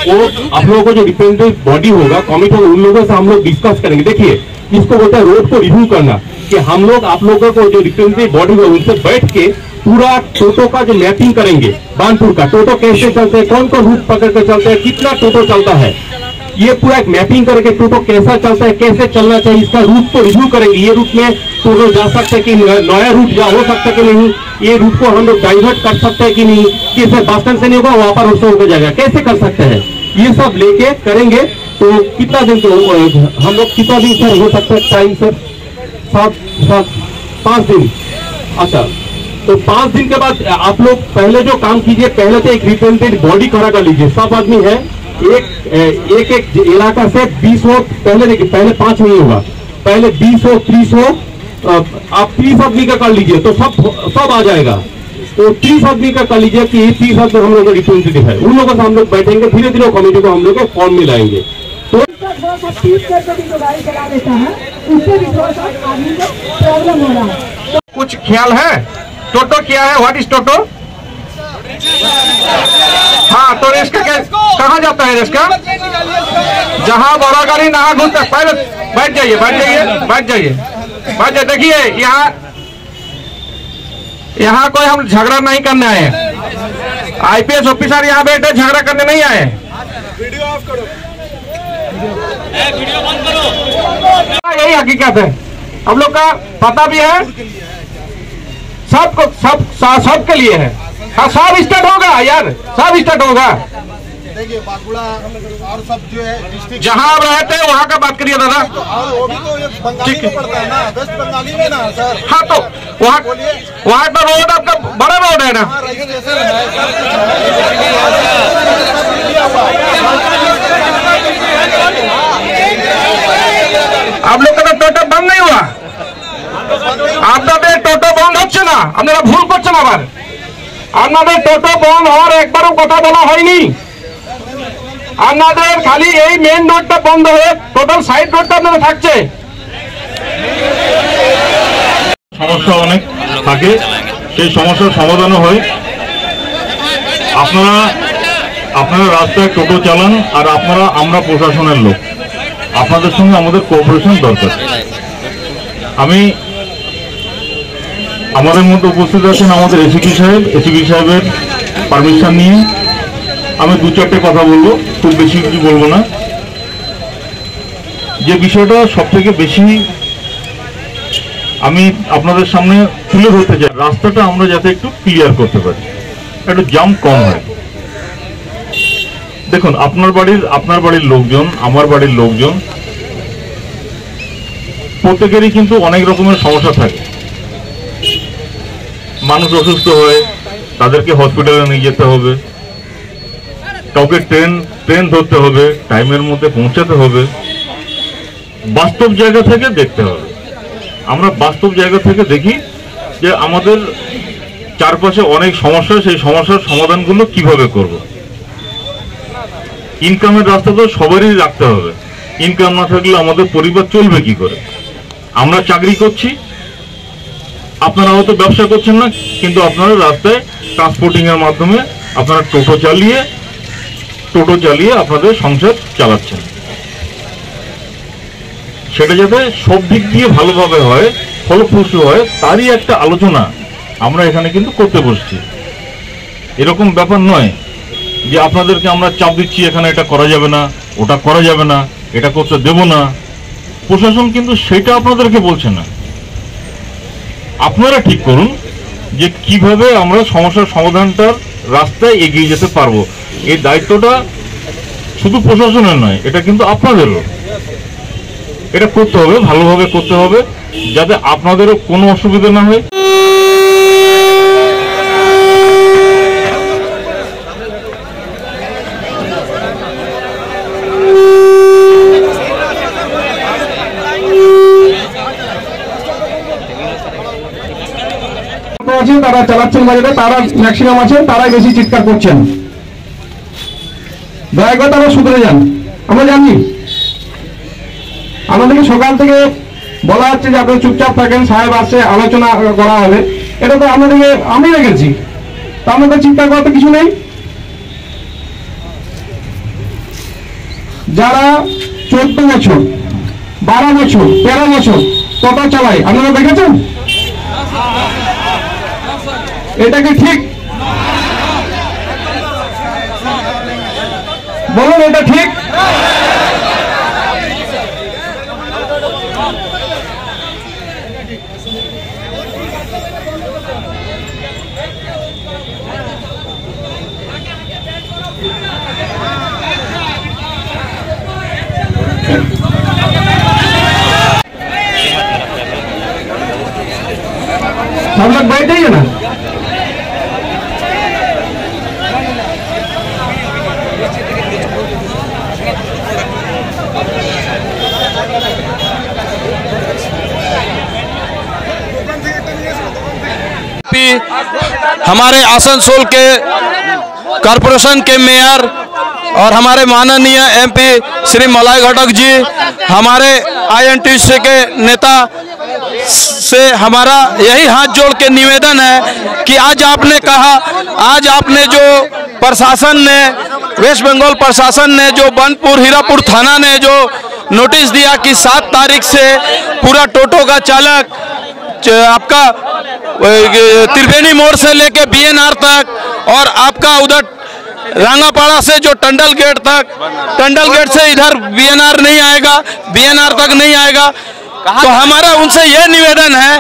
वो आप लोगों को जो रिप्रेजेंटेटिव बॉडी होगा, कमिटी होगा, उन लोगों से हम लोग डिस्कस करेंगे। देखिए, इसको बोलते हैं रोड को रिव्यू करना, कि हम लोग आप लोगों को जो रिप्रेजेंटेटिव बॉडी होगा उनसे बैठ के पूरा टोटो का जो मैपिंग करेंगे, बानपुर का टोटो कैसे चलते हैं, कौन कौन रूट पकड़ कर चलते हैं, कितना टोटो चलता है, ये पूरा एक मैपिंग करके टोटो कैसा चलता है, कैसे चलना चाहिए, इसका रूट को रिव्यू करेंगे। ये रूट में टोटो जा सकते हैं कि नया रूट जा हो सकता है कि नहीं, ये रूट को हम लोग डाइवर्ट कर सकते हैं कि नहीं, कि बस स्टैंड से नहीं होगा वहां पर उससे होकर जाएगा, कैसे कर सकते हैं, ये सब लेके करेंगे। तो कितना दिन हम लोग कितना दिन सर हो सकता है टाइम सर? 5 दिन। अच्छा, तो 5 दिन के बाद आप लोग पहले जो काम कीजिए, पहले तो एक रिप्रेजेंटेटिव बॉडी खड़ा कर लीजिए, सब आदमी है, एक इलाका से 20 हो, पहले देखिए, पहले 5 नहीं होगा, पहले 20 हो, 30 हो, आप 30 आदमी का कर लीजिए तो सब आ जाएगा। तो 30 आदमी का कर लीजिए कि 30 आदमी हम लोग का रिप्रेजेंटेटिव है, उन लोगों से हम लोग बैठेंगे, धीरे धीरे कमेटी को हम लोग फॉर्म में लाएंगे। तो थोड़ा सा पीट करके भी जो गाड़ी चला देता है, उससे भी थोड़ा सा आदमी को प्रॉब्लम हो रहा है। कुछ ख्याल है टोटो क्या है, व्हाट इज टोटो? हाँ, तो रेस का कहाँ जाता है? रेस का जहाँ बड़ा गाड़ी नहा घूमता, पहले बैठ जाइए, बैठ जाइए, बैठ जाइए, बैठ जाइए। देखिए, यहाँ कोई हम झगड़ा नहीं करने आए हैं, आईपीएस ऑफिसर यहाँ बैठे, झगड़ा करने नहीं आए। वीडियो ऑफ करो, वीडियो बंद करो। यही हकीकत है, हम लोग का पता भी है, सबके लिए है। हाँ, सब स्टार्ट होगा यार, सब स्टार्ट होगा। देखिए, बांकुड़ा और सब जो है जहाँ आप रहते हैं वहाँ का बात करिए दादा। तो वो भी तो बंगाली में पड़ता है ना, वेस्ट बंगाली में ना सर। हाँ, तो वहाँ का रोड आपका बड़ा रोड है ना। आप लोग का टोटो बंद नहीं हुआ, আপনাদের টোটো বন্ধ হচ্ছে না, আপনারা ভুল করছেন। আবার আপনাদের টোটো বন্ধ হওয়ার একবারও কথা বলা হয়নি, আপনাদের খালি এই মেইন রোডটা বন্ধ হয়ে টোটাল সাইড রোডটা আপনাদের থাকছে। সমস্যা অনেক থাকে, সেই সমস্যার সমাধানও হয়। আপনারা রাস্তায় টোটো চালান, আর আমরা প্রশাসনের লোক, আপনাদের সঙ্গে আমাদের কোঅপারেশন দরকার। আমি আমাদের মধ্যে উপস্থিত আছেন আমাদের এসিপি সাহেবের পারমিশন নিয়ে আমি 2-4টে কথা বলবো, খুব বেশি কিছু বলবো না। যে বিষয়টা সব থেকে বেশি আমি আপনাদের সামনে তুলে ধরতে চাই, রাস্তাটা আমরা যাতে একটু ক্লিয়ার করতে পারি, একটু জাম কম হয়। দেখুন, আপনার বাড়ির লোকজন, আমার বাড়ির লোকজন, প্রত্যেকেরই কিন্তু অনেক রকমের সমস্যা থাকে। মানুষ অসুস্থ হয়, তাদেরকে হসপিটালে নিয়ে যেতে হবে, কাউকে ট্রেন ধরতে হবে, টাইমের মধ্যে পৌঁছাতে হবে, বাস্তব জায়গা থেকে দেখতে হবে। আমরা বাস্তব জায়গা থেকে দেখি যে আমাদের চারপাশে অনেক সমস্যা, সেই সমস্যার সমাধানগুলো কিভাবে করব। ইনকামের রাস্তা তো সবারই রাখতে হবে, ইনকাম না থাকলে আমাদের পরিবার চলবে কি করে। আমরা চাকরি করছি, আপনারা হয়তো ব্যবসা করছেন না, কিন্তু আপনারা রাস্তায় ট্রান্সপোর্টিং এর মাধ্যমে আপনারা টোটো চালিয়ে আপনাদের সংসার চালাচ্ছেন। সেটা যাতে সব দিক দিয়ে ভালোভাবে হয়, ফলপ্রসূ হয়, তারই একটা আলোচনা আমরা এখানে কিন্তু করতে বসছি। এরকম ব্যাপার নয় যে আপনাদেরকে আমরা চাপ দিচ্ছি এখানে এটা করা যাবে না, ওটা করা যাবে না, এটা করতে দেব না। প্রশাসন কিন্তু সেটা আপনাদেরকে বলছে না। আপনারা ঠিক করুন যে কিভাবে আমরা সমস্যার সমাধানটার রাস্তায় এগিয়ে যেতে পারবো। এই দায়িত্বটা শুধু প্রশাসনের নয়, এটা কিন্তু আপনাদেরও। এটা করতে হবে, ভালোভাবে করতে হবে, যাতে আপনাদেরও কোনো অসুবিধা না হয়। তারা চালাচ্ছেন বাজারে, তারা ম্যাক্সিমাম আছেন, তারাই বেশি চিৎকার করছেন। দয়া করে তারা শুধরে যান। আমরা জানি আমাদেরকে সকাল থেকে বলা হচ্ছে যে আপনারা চুপচাপ থাকেন, সাহেব আসছে, আলোচনা করা হবে। এটা তো আমাদেরকে আমি রেখেছি, তা আমাদের চিন্তা করার তো কিছু নেই। যারা 14 বছর, 12 বছর, 13 বছর টোটো চালায়, আপনারা দেখেছেন? এটা কি ঠিক? বলুন, এটা ঠিক? सब लोग बैठ जाइए ना। हमारे आसनसोल के कॉरपोरेशन के मेयर और हमारे माननीय एमपी श्री मलाय घटक जी, हमारे आईएनटीसी के नेता से हमारा यही हाथ जोड़ के निवेदन है कि आज आपने कहा, आज आपने जो प्रशासन ने, वेस्ट बंगाल प्रशासन ने जो बनपुर हीरापुर थाना ने जो नोटिस दिया कि 7 तारीख से पूरा टोटो का चालक आपका त्रिवेणी मोड़ से लेके बीएनआर तक और आपका उधर रांगापाड़ा से जो टंडल गेट तक, टंडल गेट से इधर बीएनआर नहीं आएगा, बीएनआर तक नहीं आएगा। तो हमारा उनसे यह निवेदन है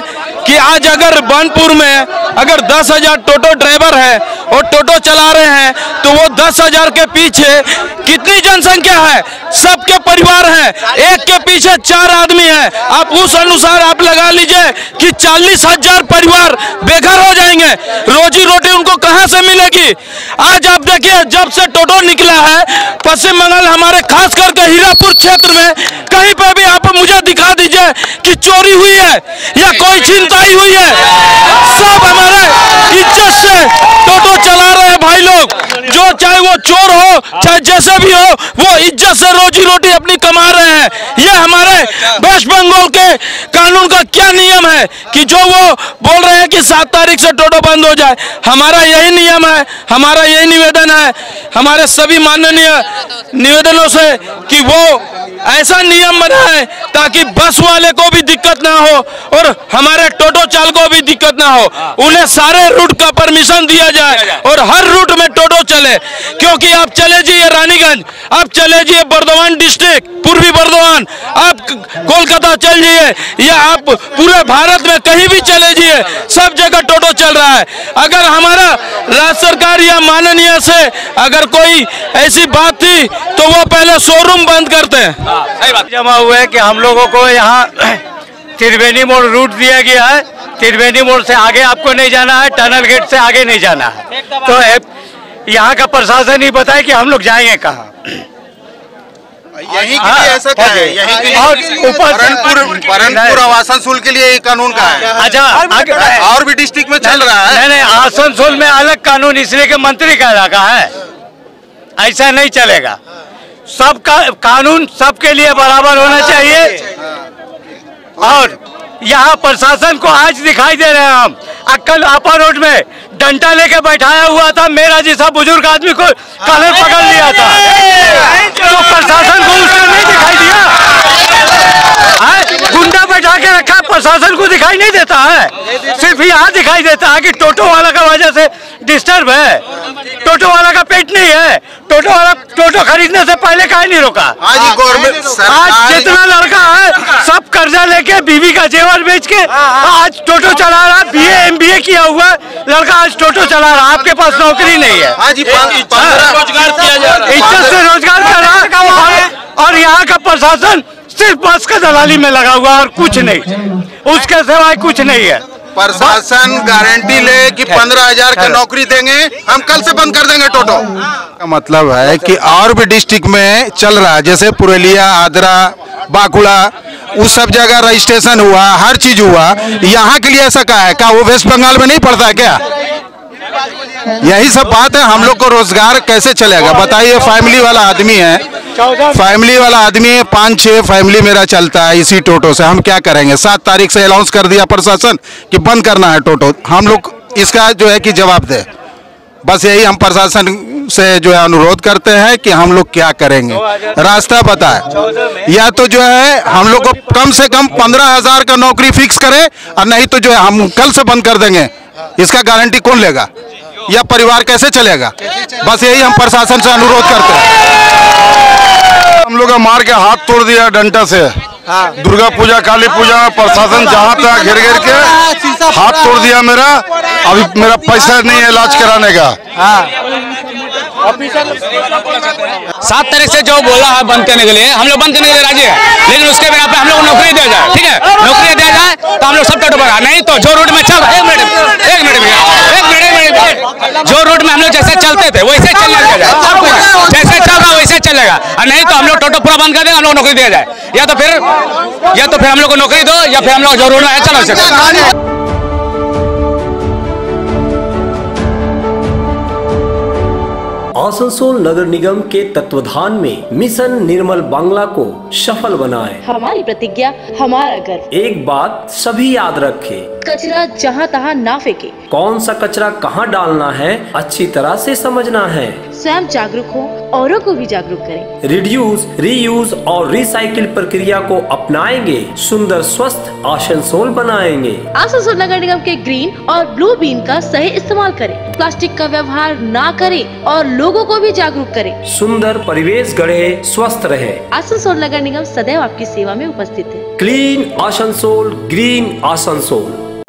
कि आज अगर बनपुर में अगर 10,000 टोटो ड्राइवर है और टोटो चला रहे हैं तो वो 10,000 के पीछे कितनी जनसंख्या है? सबके परिवार हैं, एक के पीछे 4 आदमी हैं। आप उस अनुसार आप लगा लीजिए कि 40,000 परिवार बेघर हो जाएंगे। रोजी रोटी उनको कहां से मिलेगी? आज आप देखिए, जब से टोटो निकला है पश्चिम बंगाल, हमारे खास करके हीरापुर क्षेत्र में कहीं पे भी आप मुझे दिखा दीजिए कि चोरी हुई है या कोई छिनताई हुई है। सब हमारे इज्जत से टोटो चला रहे हैं भाई लोग, जो चाहे वो चोर हो चाहे जैसे भी हो, वो इज्जत से रोजी रोटी अपनी कमा रहे हैं। ये हमारे वेस्ट बंगाल के कानून का क्या नियम है कि जो वो बोल रहे हैं कि 7 तारीख से टोटो बंद हो जाए। हमारा यही नियम है, हमारा यही निवेदन है हमारे सभी माननीय निवेदनों से कि वो ऐसा नियम बनाए ताकि बस वाले को भी दिक्कत ना हो और हमारे टोटो चालकों को भी दिक्कत ना हो। उन्हें सारे रूट का परमिशन दिया जाए और हर रूट में टोटो चले। क्योंकि आप चले जाइए रानीगंज, आप चले जाइए बर्धमान डिस्ट्रिक्ट, पूर्वी बर्धमान, आप कोलकाता चल जाइए या आप पूरे भारत में कहीं भी चले जाइए, सब जगह टोटो चल रहा है। अगर हमारा राज्य सरकार या माननीय से अगर कोई ऐसी बात थी तो वो पहले शोरूम बंद करते हैं। सही बात जमा हुआ है कि हम लोगों को यहाँ त्रिवेणी मोड़ रूट दिया गया है। त्रिवेणी मोड़ से आगे आपको नहीं जाना है, टनल गेट से आगे नहीं जाना है। तो यहाँ का प्रशासन ही बताए कि हम लोग जाएंगे कहाँ। यही के लिए ऐसा क्या है? यही के लिए परनपुर आसनसोल के लिए कानून का है। अच्छा, और भी डिस्ट्रिक्ट में चल रहा है। नहीं, आसनसोल में अलग कानून, इसलिए कि मंत्री का इलाका है, ऐसा नहीं चलेगा। सबका कानून सबके लिए बराबर होना चाहिए। और यहाँ प्रशासन को आज दिखाई दे रहे हैं हम, कल अपर रोड में डंडा लेके बैठाया हुआ था, मेरा जैसा बुजुर्ग आदमी को कॉलर पकड़ लिया था, तो प्रशासन को उसका नहीं दिखाई दिया। दिखाई नहीं देता है, सिर्फ यहाँ दिखाई देता है कि टोटो वाला का वजह से डिस्टर्ब है, टोटो वाला का पेट नहीं है, टोटो वाला टोटो खरीदने से पहले काहे नहीं रोका। आज जितना लड़का है सब कर्जा लेके बीवी का जेवर बेच के आज टोटो चला रहा, BA MBA किया हुआ लड़का आज टोटो चला रहा, आपके पास नौकरी नहीं है, इज्जत से रोजगार कर रहा और यहाँ का प्रशासन सिर्फ बस का दलाली में लगा हुआ और कुछ नहीं, उसके सिवाय कुछ नहीं है। प्रशासन गारंटी ले कि 15,000 की नौकरी देंगे, हम कल से बंद कर देंगे टोटो। का मतलब है कि और भी डिस्ट्रिक्ट में चल रहा है, जैसे पुरुलिया, आद्रा, बांकुड़ा, उस सब जगह रजिस्ट्रेशन हुआ, हर चीज हुआ, यहाँ के लिए ऐसा कहा है क्या? वो वेस्ट बंगाल में नहीं पड़ता है क्या? यही सब बात है। हम लोग को रोजगार कैसे चलेगा बताइए? फैमिली वाला आदमी है, 5-6 फैमिली मेरा चलता है इसी टोटो से। हम क्या करेंगे? 7 तारीख से अनाउंस कर दिया प्रशासन कि बंद करना है टोटो। हम लोग इसका जो है कि जवाब दे, बस यही हम प्रशासन से जो है अनुरोध करते हैं कि हम लोग क्या करेंगे, रास्ता बताए, या तो जो है हम लोग को कम से कम 15,000 का नौकरी फिक्स करे, और नहीं तो जो है हम कल से बंद कर देंगे। इसका गारंटी कौन लेगा? या परिवार कैसे चलेगा? बस यही हम प्रशासन से अनुरोध करते हैं। हम लोग का मार के हाथ तोड़ दिया डंडा से, दुर्गा पूजा, काली पूजा में प्रशासन जहाँ तक घेर घेर के हाथ तोड़ दिया मेरा। अभी मेरा पैसा नहीं है इलाज कराने का। 7 तारीख से जो बोला है बंद करने के लिए, हम लोग बंद करने के लिए राजी है, लेकिन उसके बिना पे हम लोग नौकरी दिया जाए, ठीक है? नौकरी दिया जाए तो हम लोग सब टोटो पकड़ा, नहीं तो जो रूट में चल रहा, एक मिनट जो रूट में हम लोग जैसे चलते थे वैसे चलने दिया जाए, सब कुछ जैसे चल रहा वैसे चलेगा, और नहीं तो हम लोग टोटो पूरा बंद कर देंगे, हम लोग नौकरी दिया जाए, या तो फिर हम लोग को नौकरी दो, या फिर हम लोग जो रूट में चलो सकते। आसनसोल नगर निगम के तत्वाधान में मिशन निर्मल बांग्ला को सफल बनाएं। हमारी प्रतिज्ञा, हमारा गर्व। एक बात सभी याद रखें, कचरा जहाँ तहाँ ना फेंके। कौन सा कचरा कहाँ डालना है अच्छी तरह से समझना है। स्वयं जागरूक हो, औरों को भी जागरूक करें। रिड्यूस, रीयूज और रिसाइकिल प्रक्रिया को अपनाएंगे, सुंदर स्वस्थ आसनसोल बनाएंगे। आसनसोल नगर निगम के ग्रीन और ब्लू बीन का सही इस्तेमाल करें, प्लास्टिक का व्यवहार ना करें और लोगों को भी जागरूक करें। सुंदर परिवेश गढ़े, स्वस्थ रहे। आसनसोल नगर निगम सदैव आपकी सेवा में उपस्थित है। Clean Asansol, green Asansol.